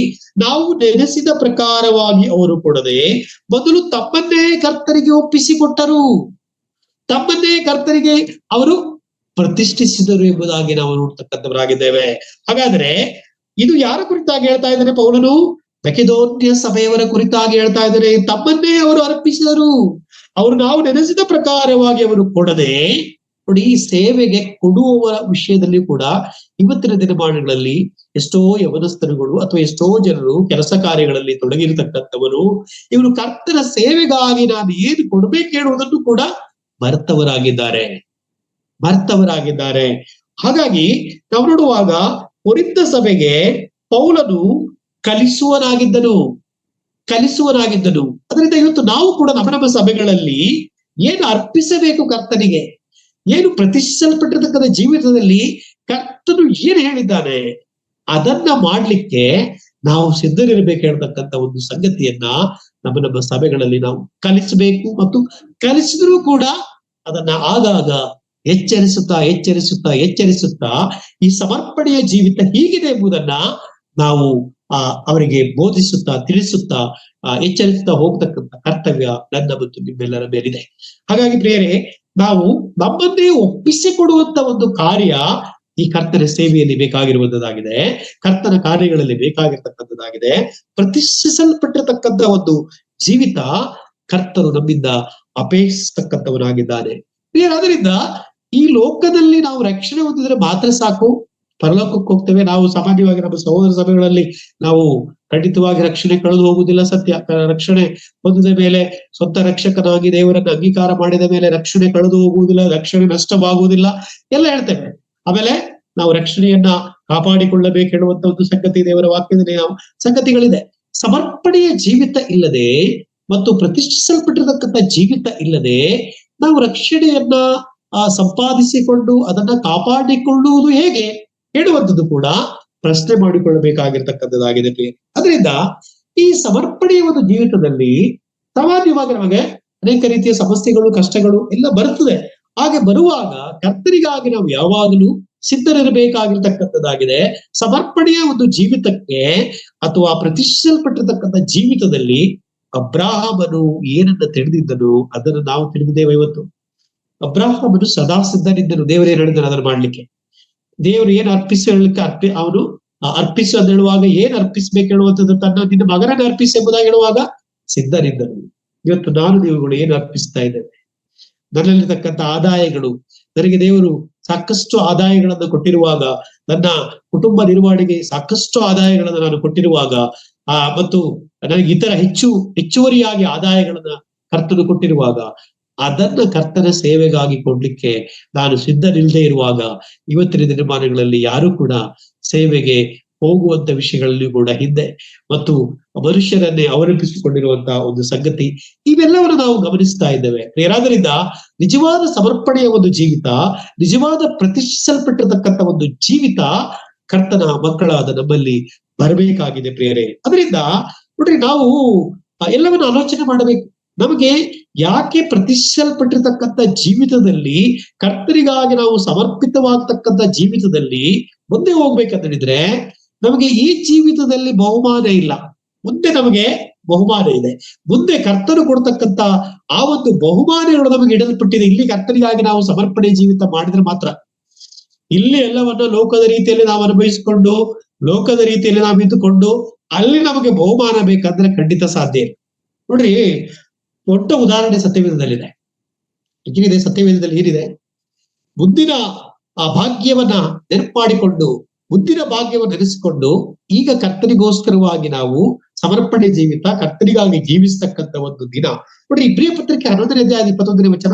ನಾವು ನೆನೆಸಿದ ಪ್ರಕಾರವಾಗಿ ಅವರು ಕೊಡದೆ ಮೊದಲು ತಮ್ಮನ್ನೇ ಕರ್ತರಿಗೆ ಒಪ್ಪಿಸಿಕೊಟ್ಟರು, ತಮ್ಮನ್ನೇ ಕರ್ತರಿಗೆ ಅವರು ಪ್ರತಿಷ್ಠಿಸಿದರು ಎಂಬುದಾಗಿ ನಾವು ನೋಡ್ತಕ್ಕಂಥವರಾಗಿದ್ದೇವೆ. ಹಾಗಾದ್ರೆ ಇದು ಯಾರ ಕುರಿತಾಗಿ ಹೇಳ್ತಾ ಇದ್ದಾನೆ ಪೌಲನು? ಮೆಕೆದೋನ್ಯ ಸಭೆಯವರ ಕುರಿತಾಗಿ ಹೇಳ್ತಾ ಇದ್ದಾರೆ. ತಮ್ಮನ್ನೇ ಅವರು ಅರ್ಪಿಸಿದರು, ಅವರು ನಾವು ನೆನೆಸಿದ ಪ್ರಕಾರವಾಗಿ ಅವರು ಕೊಡದೆ. ನೋಡಿ, ಈ ಸೇವೆಗೆ ಕೊಡುವವರ ವಿಷಯದಲ್ಲಿ ಕೂಡ ಇವತ್ತಿನ ದಿನಮಾನಗಳಲ್ಲಿ ಎಷ್ಟೋ ಯವನಸ್ಥರುಗಳು ಅಥವಾ ಎಷ್ಟೋ ಜನರು ಕೆಲಸ ಕಾರ್ಯಗಳಲ್ಲಿ ತೊಡಗಿರತಕ್ಕಂಥವರು ಇವರು ಕರ್ತನ ಸೇವೆಗಾಗಿ ನಾನು ಏನು ಕೊಡ್ಬೇಕು ಹೇಳುವುದನ್ನು ಕೂಡ ಮರೆತವರಾಗಿದ್ದಾರೆ. ಹಾಗಾಗಿ ನಾವು ನೋಡುವಾಗ ಕೊರಿಂಥ ಸಭೆಗೆ ಪೌಲನು ಕಲಿಸುವನಾಗಿದ್ದನು. ಅದರಿಂದ ಇವತ್ತು ನಾವು ಕೂಡ ನಮ್ಮ ಸಭೆಗಳಲ್ಲಿ ಏನು ಅರ್ಪಿಸಬೇಕು ಕರ್ತನಿಗೆ, ಏನು ಪ್ರತಿಷ್ಠಿಸಲ್ಪಟ್ಟಿರ್ತಕ್ಕಂಥ ಜೀವಿತದಲ್ಲಿ ಕರ್ತನು ಏನ್ ಹೇಳಿದ್ದಾನೆ ಅದನ್ನ ಮಾಡ್ಲಿಕ್ಕೆ ನಾವು ಸಿದ್ಧರಿರ್ಬೇಕು ಹೇಳ್ತಕ್ಕಂಥ ಒಂದು ಸಂಗತಿಯನ್ನ ನಮ್ಮ ಸಭೆಗಳಲ್ಲಿ ನಾವು ಕಲಿಸಬೇಕು. ಮತ್ತು ಕಲಿಸಿದ್ರೂ ಕೂಡ ಅದನ್ನ ಆಗಾಗ ಎಚ್ಚರಿಸುತ್ತಾ ಈ ಸಮರ್ಪಣೆಯ ಜೀವಿತ ಹೀಗಿದೆ ಎಂಬುದನ್ನ ನಾವು ಅವರಿಗೆ ಬೋಧಿಸುತ್ತಾ, ತಿಳಿಸುತ್ತಾ, ಎಚ್ಚರಿಸುತ್ತಾ ಹೋಗ್ತಕ್ಕಂಥ ಕರ್ತವ್ಯ ನನ್ನ ಮತ್ತು ನಿಮ್ಮೆಲ್ಲರ ಮೇಲಿದೆ. ಹಾಗಾಗಿ ಪ್ರಿಯರೇ, ನಾವು ನಮ್ಮನ್ನೇ ಒಪ್ಪಿಸಿಕೊಡುವಂತ ಒಂದು ಕಾರ್ಯ ಈ ಕರ್ತನ ಸೇವೆಯಲ್ಲಿ ಬೇಕಾಗಿರುವಂತದ್ದಾಗಿದೆ, ಕರ್ತನ ಕಾರ್ಯಗಳಲ್ಲಿ ಬೇಕಾಗಿರ್ತಕ್ಕಂಥದ್ದಾಗಿದೆ. ಪ್ರತಿಷ್ಠಿಸಲ್ಪಟ್ಟಿರ್ತಕ್ಕಂಥ ಒಂದು ಜೀವಿತ ಕರ್ತನು ನಮ್ಮಿಂದ ಅಪೇಕ್ಷಿಸ್ತಕ್ಕಂಥವನಾಗಿದ್ದಾನೆ. ಅದರಿಂದ ಈ ಲೋಕದಲ್ಲಿ ನಾವು ರಕ್ಷಣೆ ಹೊಂದಿದ್ರೆ ಮಾತ್ರ ಸಾಕು, ಪರಲೋಕಕ್ಕೆ ಹೋಗ್ತೇವೆ. ನಾವು ಸಾಮಾನ್ಯವಾಗಿ ನಮ್ಮ ಸಹೋದರ ಸಭೆಗಳಲ್ಲಿ ನಾವು ಖಂಡಿತವಾಗಿ ರಕ್ಷಣೆ ಕಳೆದು ಹೋಗುವುದಿಲ್ಲ, ಸತ್ಯ. ರಕ್ಷಣೆ ಹೊಂದಿದ ಮೇಲೆ, ಸ್ವಂತ ರಕ್ಷಕನಾಗಿ ದೇವರನ್ನು ಅಂಗೀಕಾರ ಮಾಡಿದ ಮೇಲೆ ರಕ್ಷಣೆ ಕಳೆದು ಹೋಗುವುದಿಲ್ಲ, ರಕ್ಷಣೆ ನಷ್ಟವಾಗುವುದಿಲ್ಲ ಎಲ್ಲ ಹೇಳ್ತೇವೆ. ಆಮೇಲೆ ನಾವು ರಕ್ಷಣೆಯನ್ನ ಕಾಪಾಡಿಕೊಳ್ಳಬೇಕು ಹೇಳುವಂತ ಒಂದು ಸಂಗತಿ ದೇವರ ವಾಕ್ಯದಲ್ಲಿ ನಾವು ಸಂಗತಿಗಳಿದೆ. ಸಮರ್ಪಣೆಯ ಜೀವಿತ ಇಲ್ಲದೆ ಮತ್ತು ಪ್ರತಿಷ್ಠಿಸಲ್ಪಟ್ಟಿರತಕ್ಕಂಥ ಜೀವಿತ ಇಲ್ಲದೆ ನಾವು ರಕ್ಷಣೆಯನ್ನ ಸಂಪಾದಿಸಿಕೊಂಡು ಅದನ್ನ ಕಾಪಾಡಿಕೊಳ್ಳುವುದು ಹೇಗೆ ಹೇಳುವಂಥದ್ದು ಕೂಡ ಪ್ರಶ್ನೆ ಮಾಡಿಕೊಳ್ಳಬೇಕಾಗಿರ್ತಕ್ಕಂಥದ್ದಾಗಿದೆ. ಅದರಿಂದ ಈ ಸಮರ್ಪಣೆಯ ಒಂದು ಜೀವಿತದಲ್ಲಿ ಸಾಮಾನ್ಯವಾಗಿ ನಮಗೆ ಅನೇಕ ರೀತಿಯ ಸಮಸ್ಯೆಗಳು, ಕಷ್ಟಗಳು ಎಲ್ಲ ಬರುತ್ತದೆ. ಹಾಗೆ ಬರುವಾಗ ಕರ್ತರಿಗಾಗಿ ನಾವು ಯಾವಾಗಲೂ ಸಿದ್ಧರಿರಬೇಕಾಗಿರ್ತಕ್ಕಂಥದ್ದಾಗಿದೆ. ಸಮರ್ಪಣೆಯ ಒಂದು ಜೀವಿತಕ್ಕೆ ಅಥವಾ ಪ್ರತಿಷ್ಠಿಸಲ್ಪಟ್ಟಿರ್ತಕ್ಕಂಥ ಜೀವಿತದಲ್ಲಿ ಅಬ್ರಾಹಮನು ಏನನ್ನ ತಿಳಿದಿದ್ದನು ಅದನ್ನು ನಾವು ತಿಳಿದಿದ್ದೇವೆ. ಇವತ್ತು ಅಬ್ರಾಹಮನು ಸದಾ ಸಿದ್ಧನಿದ್ದನು. ದೇವರೇನು ಹೇಳಿದನು ಅದನ್ನು ಮಾಡ್ಲಿಕ್ಕೆ. ದೇವರು ಏನ್ ಹೇಳಲಿಕ್ಕೆ ಅವನು ಅರ್ಪಿಸು ಅಂತ ಹೇಳುವಾಗ ಏನ್ ಅರ್ಪಿಸ್ಬೇಕು ಹೇಳುವಂಥದ್ದು, ನಿನ್ನ ಮಗನನ್ನು ಅರ್ಪಿಸಿ ಎಂಬುದಾಗಿ ಹೇಳುವಾಗ ಸಿದ್ಧನಿದ್ದನು. ಇವತ್ತು ನಾನು ನೀವುಗಳು ಏನು ಅರ್ಪಿಸ್ತಾ ಇದ್ದೇವೆ? ನನ್ನಲ್ಲಿರ್ತಕ್ಕಂಥ ಆದಾಯಗಳು, ನನಗೆ ದೇವರು ಸಾಕಷ್ಟು ಆದಾಯಗಳನ್ನು ಕೊಟ್ಟಿರುವಾಗ, ನನ್ನ ಕುಟುಂಬ ನಿರ್ವಹಣೆಗೆ ಸಾಕಷ್ಟು ಆದಾಯಗಳನ್ನು ನಾನು ಕೊಟ್ಟಿರುವಾಗ, ಮತ್ತು ನನಗೆ ಇತರ ಹೆಚ್ಚುವರಿಯಾಗಿ ಆದಾಯಗಳನ್ನ ಕರ್ತನು ಕೊಟ್ಟಿರುವಾಗ, ಅದನ್ನ ಕರ್ತನ ಸೇವೆಗಾಗಿ ಕೊಡ್ಲಿಕ್ಕೆ ನಾನು ಸಿದ್ಧನಿಲ್ಲದೆ ಇರುವಾಗ ಇವತ್ತಿನ ದಿನಮಾನಗಳಲ್ಲಿ ಯಾರು ಕೂಡ ಸೇವೆಗೆ ಹೋಗುವಂತ ವಿಷಯಗಳಲ್ಲಿ ಕೂಡ ಹಿಂದೆ ಮತ್ತು ಮನುಷ್ಯರನ್ನೇ ಅವಲಂಬಿಸಿಕೊಂಡಿರುವಂತಹ ಒಂದು ಸಂಗತಿ, ಇವೆಲ್ಲವನ್ನು ನಾವು ಗಮನಿಸ್ತಾ ಇದ್ದೇವೆ. ಅದರಿಂದ ನಿಜವಾದ ಸಮರ್ಪಣೆಯ ಒಂದು ಜೀವಿತ, ನಿಜವಾದ ಪ್ರತಿಷ್ಠಿಸಲ್ಪಟ್ಟಿರತಕ್ಕಂಥ ಒಂದು ಜೀವಿತ ಕರ್ತನ ಮಕ್ಕಳಾದ ನಮ್ಮಲ್ಲಿ ಬರಬೇಕಾಗಿದೆ ಪ್ರಿಯರೇ. ಅದರಿಂದ ನೋಡ್ರಿ, ನಾವು ಎಲ್ಲವನ್ನು ಆಲೋಚನೆ ಮಾಡಬೇಕು. ನಮಗೆ ಯಾಕೆ ಪ್ರತಿಷ್ಠಿಸಲ್ಪಟ್ಟಿರ್ತಕ್ಕಂಥ ಜೀವಿತದಲ್ಲಿ, ಕರ್ತರಿಗಾಗಿ ನಾವು ಸಮರ್ಪಿತವಾಗ್ತಕ್ಕಂಥ ಜೀವಿತದಲ್ಲಿ ಮುಂದೆ ಹೋಗ್ಬೇಕಂತ ಹೇಳಿದ್ರೆ ನಮಗೆ ಈ ಜೀವಿತದಲ್ಲಿ ಬಹುಮಾನ ಇಲ್ಲ, ಮುಂದೆ ನಮಗೆ ಬಹುಮಾನ ಇದೆ. ಮುಂದೆ ಕರ್ತನು ಕೊಡ್ತಕ್ಕಂತ ಆ ಒಂದು ಬಹುಮಾನಗಳು ನಮಗೆ ಇಡಲ್ಪಟ್ಟಿದೆ. ಇಲ್ಲಿ ಕರ್ತನಿಗಾಗಿ ನಾವು ಸಮರ್ಪಣೆ ಜೀವಿತ ಮಾಡಿದ್ರೆ ಮಾತ್ರ. ಇಲ್ಲಿ ಎಲ್ಲವನ್ನ ಲೋಕದ ರೀತಿಯಲ್ಲಿ ನಾವು ಅನುಭವಿಸಿಕೊಂಡು, ಲೋಕದ ರೀತಿಯಲ್ಲಿ ನಾವು ಇದ್ದುಕೊಂಡು ಅಲ್ಲಿ ನಮಗೆ ಬಹುಮಾನ ಬೇಕಂದ್ರೆ ಖಂಡಿತ ಸಾಧ್ಯ ಇಲ್ಲ. ನೋಡ್ರಿ, ದೊಡ್ಡ ಉದಾಹರಣೆ ಸತ್ಯವೇದದಲ್ಲಿದೆ. ಏನಿದೆ ಸತ್ಯವೇದದಲ್ಲಿ? ಏನಿದೆ? ಮುಂದಿನ ಆ ಭಾಗ್ಯವನ್ನ ನೆನಪು ಮಾಡಿಕೊಂಡು, ಮುಂದಿನ ಭಾಗ್ಯವನ್ನು ನೆನೆಸಿಕೊಂಡು, ಈಗ ಕರ್ತನಿಗೋಸ್ಕರವಾಗಿ ನಾವು ಸಮರ್ಪಣೆ ಜೀವಿತ, ಕರ್ತನಿಗಾಗಿ ಜೀವಿಸ್ತಕ್ಕಂಥ ಒಂದು ದಿನ. ನೋಡ್ರಿ, ಇಬ್ರಿಯ ಪತ್ರಿಕೆ 11ನೇ ಅಧ್ಯಾಯ 21ನೇ ವಚನ.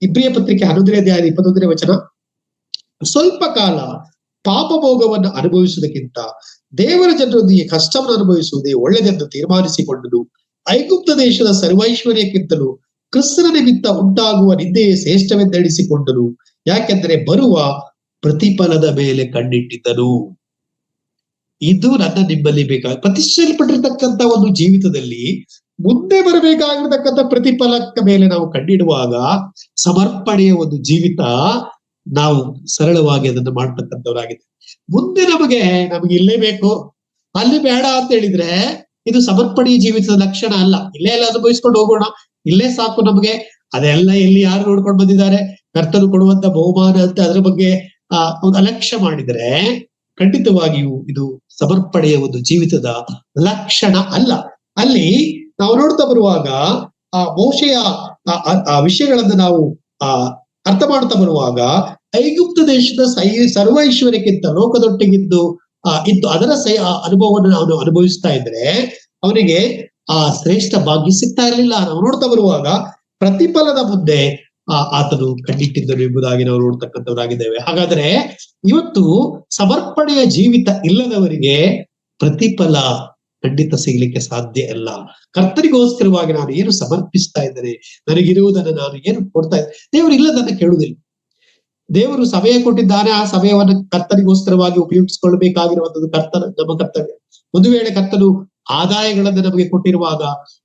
ಇಬ್ರಿಯ ಪತ್ರಿಕೆ 11ನೇ ಅಧ್ಯಾಯ 21ನೇ ವಚನ. ಸ್ವಲ್ಪ ಕಾಲ ಪಾಪ ಭೋಗವನ್ನು ಅನುಭವಿಸುವುದಕ್ಕಿಂತ ದೇವರ ಜನರೊಂದಿಗೆ ಕಷ್ಟವನ್ನು ಅನುಭವಿಸುವುದೇ ಒಳ್ಳೆದೆಂದು ತೀರ್ಮಾನಿಸಿಕೊಂಡನು. ಐಗುಪ್ತ ದೇಶದ ಸರ್ವೈಶ್ವರ್ಯಕ್ಕಿಂತಲೂ ಕ್ರಿಸ್ತನ ನಿಮಿತ್ತ ಉಂಟಾಗುವ ನಿಂದೆಯೇ ಶ್ರೇಷ್ಠವೆಂದೆಣಿಸಿಕೊಂಡನು, ಯಾಕೆಂದರೆ ಬರುವ ಪ್ರತಿಫಲದ ಮೇಲೆ ಕಣ್ಣಿಟ್ಟಿದ್ದನು. ಇದು ನನ್ನ ನಿಮ್ಮಲ್ಲಿ ಪ್ರತಿಷ್ಠಿಸಲ್ಪಟ್ಟಿರ್ತಕ್ಕಂಥ ಒಂದು ಜೀವಿತದಲ್ಲಿ ಮುಂದೆ ಬರಬೇಕಾಗಿರ್ತಕ್ಕಂಥ ಪ್ರತಿಫಲಕ್ಕ ಮೇಲೆ ನಾವು ಕಣ್ಣಿಡುವಾಗ ಸಮರ್ಪಣೆಯ ಒಂದು ಜೀವಿತ ನಾವು ಸರಳವಾಗಿ ಅದನ್ನು ಮಾಡ್ತಕ್ಕಂಥವರಾಗಿದೆ. ಮುಂದೆ ನಮಗೆ ಇಲ್ಲೇ ಬೇಕು, ಅಲ್ಲಿ ಬೇಡ ಅಂತ ಹೇಳಿದ್ರೆ ಇದು ಸಮರ್ಪಣೆಯ ಜೀವಿತದ ಲಕ್ಷಣ ಅಲ್ಲ. ಇಲ್ಲೇ ಎಲ್ಲ ಅನುಭವಿಸ್ಕೊಂಡು ಹೋಗೋಣ, ಇಲ್ಲೇ ಸಾಕು ನಮಗೆ, ಅದೆಲ್ಲ ಎಲ್ಲಿ ಯಾರು ನೋಡ್ಕೊಂಡು ಬಂದಿದ್ದಾರೆ, ಕರ್ತನು ಕೊಡುವಂತ ಬಹುಮಾನ ಅಂತ ಅದ್ರ ಬಗ್ಗೆ ಒಂದು ಅಲಕ್ಷ್ಯ ಮಾಡಿದ್ರೆ ಖಂಡಿತವಾಗಿಯೂ ಇದು ಸಮರ್ಪಣೆಯ ಒಂದು ಜೀವಿತದ ಲಕ್ಷಣ ಅಲ್ಲ. ಅಲ್ಲಿ ನಾವು ನೋಡ್ತಾ ಬರುವಾಗ ಆ ಮೋಶೆಯ ಆ ವಿಷಯಗಳನ್ನ ನಾವು ಅರ್ಥ ಮಾಡ್ತಾ ಬರುವಾಗ, ಐಗುಪ್ತ ದೇಶದ ಸರ್ವ ಐಶ್ವರ್ಯಕ್ಕಿಂತ ಲೋಕದೊಟ್ಟಿಗಿದ್ದು ಇದ್ದು ಅದರ ಅನುಭವವನ್ನು ಅವನು ಅನುಭವಿಸ್ತಾ ಇದ್ರೆ ಅವನಿಗೆ ಆ ಶ್ರೇಷ್ಠ ಭಾಗ್ಯ ಸಿಗ್ತಾ ಇರಲಿಲ್ಲ. ನಾವು ನೋಡ್ತಾ ಬರುವಾಗ ಪ್ರತಿಫಲದ ಮುಂದೆ ಆತನು ಕಣ್ಣಿಟ್ಟಿದ್ದನು ಎಂಬುದಾಗಿ ನಾವು ನೋಡ್ತಕ್ಕಂಥವರಾಗಿದ್ದೇವೆ. ಹಾಗಾದ್ರೆ ಇವತ್ತು ಸಮರ್ಪಣೆಯ ಜೀವಿತ ಇಲ್ಲದವರಿಗೆ ಪ್ರತಿಫಲ ಖಂಡಿತ ಸಿಗ್ಲಿಕ್ಕೆ ಸಾಧ್ಯ ಇಲ್ಲ. ಕರ್ತನಿಗೋಸ್ಕರವಾಗಿ ನಾನು ಏನು ಸಮರ್ಪಿಸ್ತಾ ಇದ್ದೇನೆ, ನನಗಿರುವುದನ್ನು ನಾನು ಏನು ಕೊಡ್ತಾ ಇದ್ದೇನೆ, ದೇವರು ಇಲ್ಲದನ್ನ ಕೇಳುವುದಿಲ್ಲ. ದೇವರು ಸಮಯ ಕೊಟ್ಟಿದ್ದಾನೆ, ಆ ಸಮಯವನ್ನು ಕರ್ತನಿಗೋಸ್ಕರವಾಗಿ ಉಪಯೋಗಿಸಿಕೊಳ್ಳಬೇಕಾಗಿರುವಂತದ್ದು ನಮ್ಮ ಕರ್ತವ್ಯ. ಒಂದು ವೇಳೆ ಕರ್ತನು ಆದಾಯಗಳನ್ನು ನಮಗೆ ಕೊಟ್ಟಿರುವಾಗ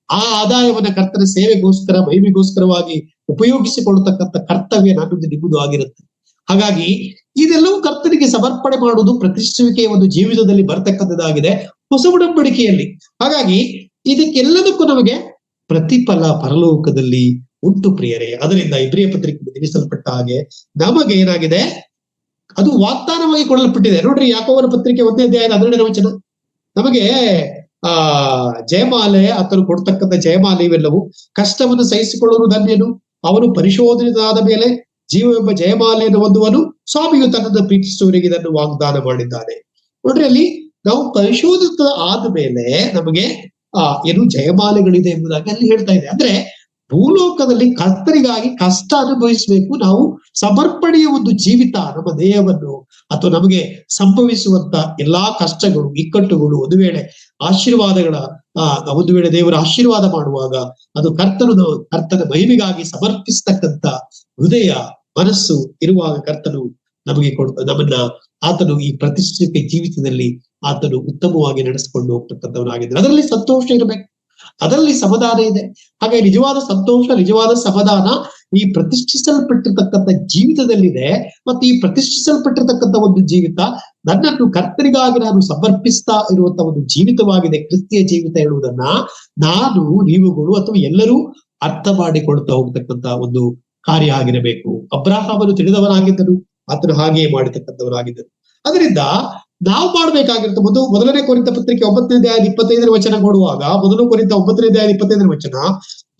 ಆ ಆದಾಯವನ್ನ ಕರ್ತನ ಸೇವೆಗೋಸ್ಕರ, ಮಹಿಮೆಗೋಸ್ಕರವಾಗಿ ಉಪಯೋಗಿಸಿಕೊಳ್ಳತಕ್ಕಂಥ ಕರ್ತವ್ಯ ನನ್ನದು ನಿಮ್ಮದು ಆಗಿರುತ್ತೆ. ಹಾಗಾಗಿ ಇದೆಲ್ಲವೂ ಕರ್ತನಿಗೆ ಸಮರ್ಪಣೆ ಮಾಡುವುದು ಪ್ರತಿಷ್ಠಿಸುವಿಕೆಯ ಒಂದು ಜೀವಿತದಲ್ಲಿ ಬರ್ತಕ್ಕಂಥದ್ದಾಗಿದೆ ಹೊಸ ಒಡಂಬಡಿಕೆಯಲ್ಲಿ. ಹಾಗಾಗಿ ಇದಕ್ಕೆಲ್ಲದಕ್ಕೂ ನಮಗೆ ಪ್ರತಿಫಲ ಪರಲೋಕದಲ್ಲಿ ಉಂಟು ಪ್ರಿಯರೇ. ಅದರಿಂದ ಇಬ್ರಿಯ ಪತ್ರಿಕೆ ತಿಳಿಸಲ್ಪಟ್ಟ ಹಾಗೆ ನಮಗೆ ಏನಾಗಿದೆ, ಅದು ವಾಗ್ದಾನವಾಗಿ ಕೊಡಲ್ಪಟ್ಟಿದೆ. ನೋಡ್ರಿ, ಯಾಕೋಬನ ಪತ್ರಿಕೆ 1ನೇ ಅಧ್ಯಾಯ 12ನೇ ವಚನ. ನಮಗೆ ಜಯಮಾಲೆ, ಆತನು ಕೊಡ್ತಕ್ಕಂಥ ಜಯಮಾಲೆ ಇವೆಲ್ಲವೂ ಕಷ್ಟವನ್ನು ಸಹಿಸಿಕೊಳ್ಳುವುದು ಧನ್ಯನು, ಅವನು ಪರಿಶೋಧನೆಯಾದ ಮೇಲೆ ಜೀವವೆಂಬ ಜಯಮಾಲೆಯನ್ನು ಹೊಂದುವನು, ಸ್ವಾಮಿಯು ತನ್ನನ್ನು ಪ್ರೀತಿಸುವವರಿಗೆ ಇದನ್ನು ವಾಗ್ದಾನ ಮಾಡಿದ್ದಾನೆ. ನೋಡ್ರಿ, ಅಲ್ಲಿ ನಾವು ಪರಿಶೋಧಿತ ಆದ ಮೇಲೆ ನಮಗೆ ಏನು ಜಯಮಾಲೆಗಳಿದೆ ಎಂಬುದಾಗಿ ಅಲ್ಲಿ ಹೇಳ್ತಾ ಇದೆ. ಅಂದ್ರೆ ಭೂಲೋಕದಲ್ಲಿ ಕರ್ತರಿಗಾಗಿ ಕಷ್ಟ ಅನುಭವಿಸಬೇಕು. ನಾವು ಸಮರ್ಪಣೆಯ ಒಂದು ಜೀವಿತ, ನಮ್ಮ ದೇಹವನ್ನು ಅಥವಾ ನಮಗೆ ಸಂಭವಿಸುವಂತ ಎಲ್ಲಾ ಕಷ್ಟಗಳು, ಇಕ್ಕಟ್ಟುಗಳು, ಒಂದು ವೇಳೆ ಆಶೀರ್ವಾದಗಳ ಒಂದು ವೇಳೆ ದೇವರ ಆಶೀರ್ವಾದ ಮಾಡುವಾಗ ಅದು ಕರ್ತನ ಮಹಿಮೆಗಾಗಿ ಸಮರ್ಪಿಸ್ತಕ್ಕಂಥ ಹೃದಯ, ಮನಸ್ಸು ಇರುವಾಗ ಕರ್ತನು ನಮಗೆ ನಮ್ಮನ್ನ ಆತನು ಈ ಪ್ರತಿಷ್ಠಿತ ಜೀವಿತದಲ್ಲಿ ಆತನು ಉತ್ತಮವಾಗಿ ನಡೆಸಿಕೊಂಡು ಹೋಗ್ತಕ್ಕಂಥವನಾಗಿದ್ದಾನೆ. ಅದರಲ್ಲಿ ಸಂತೋಷ ಇರಬೇಕು, ಅದರಲ್ಲಿ ಸಮಾಧಾನ ಇದೆ. ಹಾಗೆ ನಿಜವಾದ ಸಂತೋಷ, ನಿಜವಾದ ಸಮಾಧಾನ ಈ ಪ್ರತಿಷ್ಠಿಸಲ್ಪಟ್ಟಿರ್ತಕ್ಕಂಥ ಜೀವಿತದಲ್ಲಿದೆ. ಮತ್ತು ಈ ಪ್ರತಿಷ್ಠಿಸಲ್ಪಟ್ಟಿರ್ತಕ್ಕಂಥ ಒಂದು ಜೀವಿತ ನನ್ನನ್ನು ಕರ್ತನಿಗಾಗಿ ನಾನು ಸಮರ್ಪಿಸ್ತಾ ಇರುವಂತ ಒಂದು ಜೀವಿತವಾಗಿದೆ. ಕ್ರಿಸ್ತಿಯ ಜೀವಿತ ಹೇಳುವುದನ್ನ ನಾನು, ನೀವುಗಳು ಅಥವಾ ಎಲ್ಲರೂ ಅರ್ಥ ಮಾಡಿಕೊಳ್ತಾ ಹೋಗ್ತಕ್ಕಂಥ ಒಂದು ಕಾರ್ಯ ಆಗಿರಬೇಕು. ಅಬ್ರಹಾಮನು ತಿಳಿದವನಾಗಿದ್ದನು, ಆತನು ಹಾಗೆಯೇ ಮಾಡತಕ್ಕಂಥವರಾಗಿದ್ದರು. ಅದರಿಂದ ನಾವು ಮಾಡ್ಬೇಕಾಗಿರುತ್ತೆ. ಮೊದಲನೇ ಕೊರಿಂಥ ಪತ್ರಿಕೆ 9ನೇ ಅಧ್ಯಾಯ 25ನೇ ವಚನ ನೋಡುವಾಗ, ಮೊದಲು ಕೊರಿಂಥ 9ನೇ ಅಧ್ಯಾಯ 25ನೇ ವಚನ,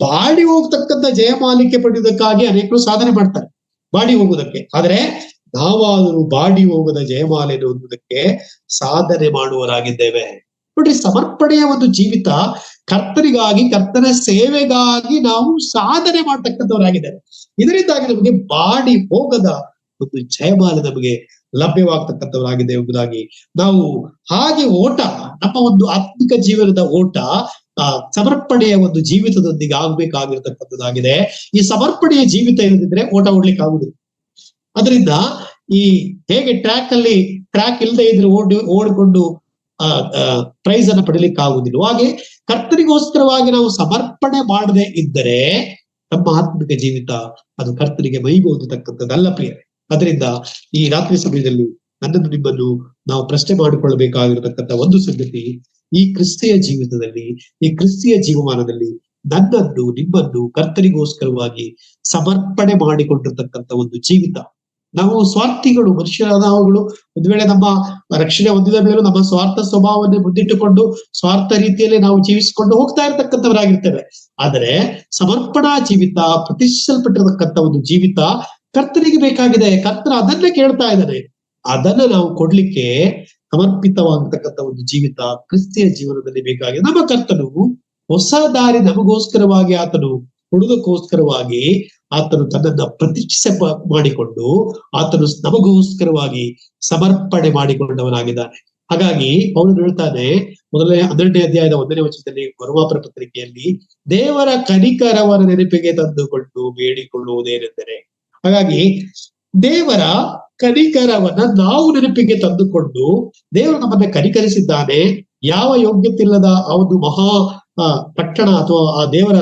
ಬಾಡಿ ಹೋಗ್ತಕ್ಕಂಥ ಜಯಮಾಲಿಕೆ ಪಡೆಯುವುದಕ್ಕಾಗಿ ಅನೇಕರು ಸಾಧನೆ ಮಾಡ್ತಾರೆ, ಬಾಡಿ ಹೋಗುವುದಕ್ಕೆ. ಆದ್ರೆ ನಾವಾದರೂ ಬಾಡಿ ಹೋಗದ ಜಯಮಾಲೆಯನ್ನು ಹೊಂದುವುದಕ್ಕೆ ಸಾಧನೆ ಮಾಡುವರಾಗಿದ್ದೇವೆ. ನೋಡ್ರಿ, ಸಮರ್ಪಣೆಯ ಒಂದು ಜೀವಿತ ಕರ್ತನಿಗಾಗಿ, ಕರ್ತನ ಸೇವೆಗಾಗಿ ನಾವು ಸಾಧನೆ ಮಾಡ್ತಕ್ಕಂಥವರಾಗಿದ್ದೇವೆ. ಇದರಿಂದಾಗಿ ನಮಗೆ ಬಾಡಿ ಹೋಗದ ಒಂದು ಜಯಮಾಲೆ ನಮಗೆ ಲಭ್ಯವಾಗ್ತಕ್ಕಂಥವರಾಗಿದೆ ಎಂಬುದಾಗಿ ನಾವು ಹಾಗೆ ಓಟ, ನಮ್ಮ ಒಂದು ಆತ್ಮಿಕ ಜೀವನದ ಓಟ ಸಮರ್ಪಣೆಯ ಒಂದು ಜೀವಿತದೊಂದಿಗೆ ಆಗ್ಬೇಕಾಗಿರ್ತಕ್ಕಂಥದ್ದಾಗಿದೆ. ಈ ಸಮರ್ಪಣೆಯ ಜೀವಿತ ಇರದಿದ್ರೆ ಓಟ ಓಡ್ಲಿಕ್ಕೆ ಆಗುದಿಲ್ಲ. ಅದರಿಂದ ಈ ಹೇಗೆ ಟ್ರ್ಯಾಕ್ ಇಲ್ಲದೆ ಇದ್ರೆ ಓಡಿಕೊಂಡು ಪ್ರೈಸ್ ಅನ್ನು ಪಡಿಲಿಕ್ಕೆ ಆಗುದಿಲ್ಲ. ಹಾಗೆ ಕರ್ತನಿಗೋಸ್ಕರವಾಗಿ ನಾವು ಸಮರ್ಪಣೆ ಮಾಡದೆ ಇದ್ದರೆ ನಮ್ಮ ಆತ್ಮಿಕ ಜೀವಿತ ಅದು ಕರ್ತನಿಗೆ ಮೈಗೆ ಹೊಂದತಕ್ಕಂಥದ್ದಲ್ಲ ಪ್ರಿಯರೇ. ಅದರಿಂದ ಈ ರಾತ್ರಿ ಸಮಯದಲ್ಲಿ ನನ್ನನ್ನು ನಿಮ್ಮನ್ನು ನಾವು ಪ್ರಶ್ನೆ ಮಾಡಿಕೊಳ್ಳಬೇಕಾಗಿರತಕ್ಕಂತ ಒಂದು ಸಂಗತಿ, ಈ ಕ್ರಿಸ್ತಿಯ ಜೀವಿತದಲ್ಲಿ, ಈ ಕ್ರಿಸ್ತಿಯ ಜೀವಮಾನದಲ್ಲಿ ನನ್ನನ್ನು ನಿಮ್ಮನ್ನು ಕರ್ತನಿಗೋಸ್ಕರವಾಗಿ ಸಮರ್ಪಣೆ ಮಾಡಿಕೊಂಡಿರ್ತಕ್ಕಂಥ ಒಂದು ಜೀವಿತ. ನಾವು ಸ್ವಾರ್ಥಿಗಳು, ಮನುಷ್ಯರಾದ ನಾವುಗಳು ಒಂದು ವೇಳೆ ನಮ್ಮ ರಕ್ಷಣೆ ಹೊಂದಿದ ಮೇಲೂ ನಮ್ಮ ಸ್ವಾರ್ಥ ಸ್ವಭಾವವನ್ನೇ ಮುಂದಿಟ್ಟುಕೊಂಡು ಸ್ವಾರ್ಥ ರೀತಿಯಲ್ಲಿ ನಾವು ಜೀವಿಸಿಕೊಂಡು ಹೋಗ್ತಾ ಇರ್ತಕ್ಕಂಥವರಾಗಿರ್ತೇವೆ. ಆದರೆ ಸಮರ್ಪಣಾ ಜೀವಿತ, ಪ್ರತಿಷ್ಠಿಸಲ್ಪಟ್ಟಿರತಕ್ಕಂಥ ಒಂದು ಜೀವಿತ ಕರ್ತನಿಗೆ ಬೇಕಾಗಿದೆ. ಕರ್ತನ ಅದನ್ನೇ ಕೇಳ್ತಾ ಇದ್ದಾನೆ. ಅದನ್ನ ನಾವು ಕೊಡ್ಲಿಕ್ಕೆ ಸಮರ್ಪಿತವಾಗಿರ್ತಕ್ಕಂಥ ಒಂದು ಜೀವಿತ ಕ್ರಿಸ್ತಿಯ ಜೀವನದಲ್ಲಿ ಬೇಕಾಗಿದೆ. ನಮ್ಮ ಕರ್ತನು ಹೊಸ ದಾರಿ ನಮಗೋಸ್ಕರವಾಗಿ ಆತನು ಕೊಡುವುದಕ್ಕೋಸ್ಕರವಾಗಿ ಆತನು ತನ್ನನ್ನ ಪ್ರತಿಷ್ಠೆ ಮಾಡಿಕೊಂಡು ಆತನು ನಮಗೋಸ್ಕರವಾಗಿ ಸಮರ್ಪಣೆ ಮಾಡಿಕೊಂಡವನಾಗಿದ್ದಾನೆ. ಹಾಗಾಗಿ ಪೌಲನು ಹೇಳ್ತಾನೆ, 12ನೇ ಅಧ್ಯಾಯದ 1ನೇ ವಚನದಲ್ಲಿ, ರೋಮಾಪುರ ಪತ್ರಿಕೆಯಲ್ಲಿ, ದೇವರ ಕನಿಕರವರ ನೆನಪಿಗೆ ತಂದುಕೊಂಡು ಬೇಡಿಕೊಳ್ಳುವುದೇನೆಂದರೆ. ಹಾಗಾಗಿ ದೇವರ ಕನಿಕರವನ್ನ ನಾವು ನೆನಪಿಗೆ ತಂದುಕೊಂಡು, ದೇವರು ನಮ್ಮನ್ನ ಕನಿಕರಿಸಿದ್ದಾನೆ. ಯಾವ ಯೋಗ್ಯತೆ ಇಲ್ಲದ ಆ ಒಂದು ಮಹಾ ಪಟ್ಟಣ ಅಥವಾ ಆ ದೇವರ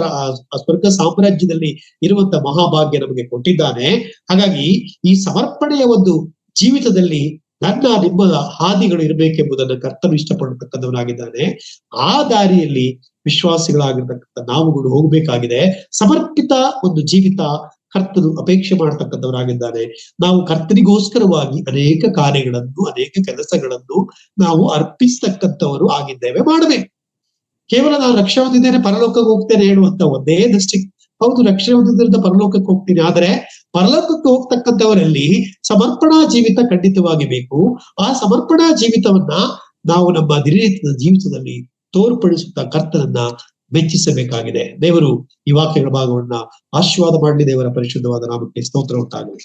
ಸ್ವರ್ಗ ಸಾಮ್ರಾಜ್ಯದಲ್ಲಿ ಇರುವಂತ ಮಹಾಭಾಗ್ಯ ನಮಗೆ ಕೊಟ್ಟಿದ್ದಾನೆ. ಹಾಗಾಗಿ ಈ ಸಮರ್ಪಣೆಯ ಒಂದು ಜೀವಿತದಲ್ಲಿ ನನ್ನ ನಿಮ್ಮ ಹಾದಿಗಳು ಇರಬೇಕೆಂಬುದನ್ನು ಕರ್ತನು ಇಷ್ಟಪಡತಕ್ಕಂಥವನಾಗಿದ್ದಾನೆ. ಆ ದಾರಿಯಲ್ಲಿ ವಿಶ್ವಾಸಿಗಳಾಗಿರ್ತಕ್ಕಂಥ ನಾವುಗಳು ಹೋಗ್ಬೇಕಾಗಿದೆ. ಸಮರ್ಪಿತ ಒಂದು ಜೀವಿತ ಕರ್ತನು ಅಪೇಕ್ಷೆ ಮಾಡತಕ್ಕಂಥವರಾಗಿದ್ದಾನೆ. ನಾವು ಕರ್ತನಿಗೋಸ್ಕರವಾಗಿ ಅನೇಕ ಕಾರ್ಯಗಳನ್ನು, ಅನೇಕ ಕೆಲಸಗಳನ್ನು ನಾವು ಅರ್ಪಿಸ್ತಕ್ಕಂಥವರು ಆಗಿದ್ದೇವೆ, ಮಾಡಬೇಕು. ಕೇವಲ ನಾನು ರಕ್ಷಣೆ ಹೊಂದಿದ್ದೇನೆ, ಪರಲೋಕಕ್ಕೆ ಹೋಗ್ತೇನೆ ಹೇಳುವಂತ ಒಂದೇ ದೃಷ್ಟಿ. ಹೌದು, ರಕ್ಷಣೆ ಹೊಂದಿದ್ದರಿಂದ ಪರಲೋಕಕ್ಕೆ ಹೋಗ್ತೀನಿ, ಆದ್ರೆ ಪರಲೋಕಕ್ಕೆ ಹೋಗ್ತಕ್ಕಂಥವರಲ್ಲಿ ಸಮರ್ಪಣಾ ಜೀವಿತ ಖಂಡಿತವಾಗಿ ಬೇಕು. ಆ ಸಮರ್ಪಣಾ ಜೀವಿತವನ್ನ ನಾವು ನಮ್ಮ ದಿನನಿತ್ಯದ ಜೀವಿತದಲ್ಲಿ ತೋರ್ಪಡಿಸುತ್ತಾ ಕರ್ತನನ್ನ ಮೆಚ್ಚಿಸಬೇಕಾಗಿದೆ. ದೇವರು ಈ ವಾಕ್ಯಗಳ ಭಾಗವನ್ನ ಆಶೀರ್ವಾದ ಮಾಡಲಿ. ದೇವರ ಪರಿಶುದ್ಧವಾದ ನಾಮಕ್ಕೆ ಸ್ತೋತ್ರ ಉಂಟಾಗಲಿ.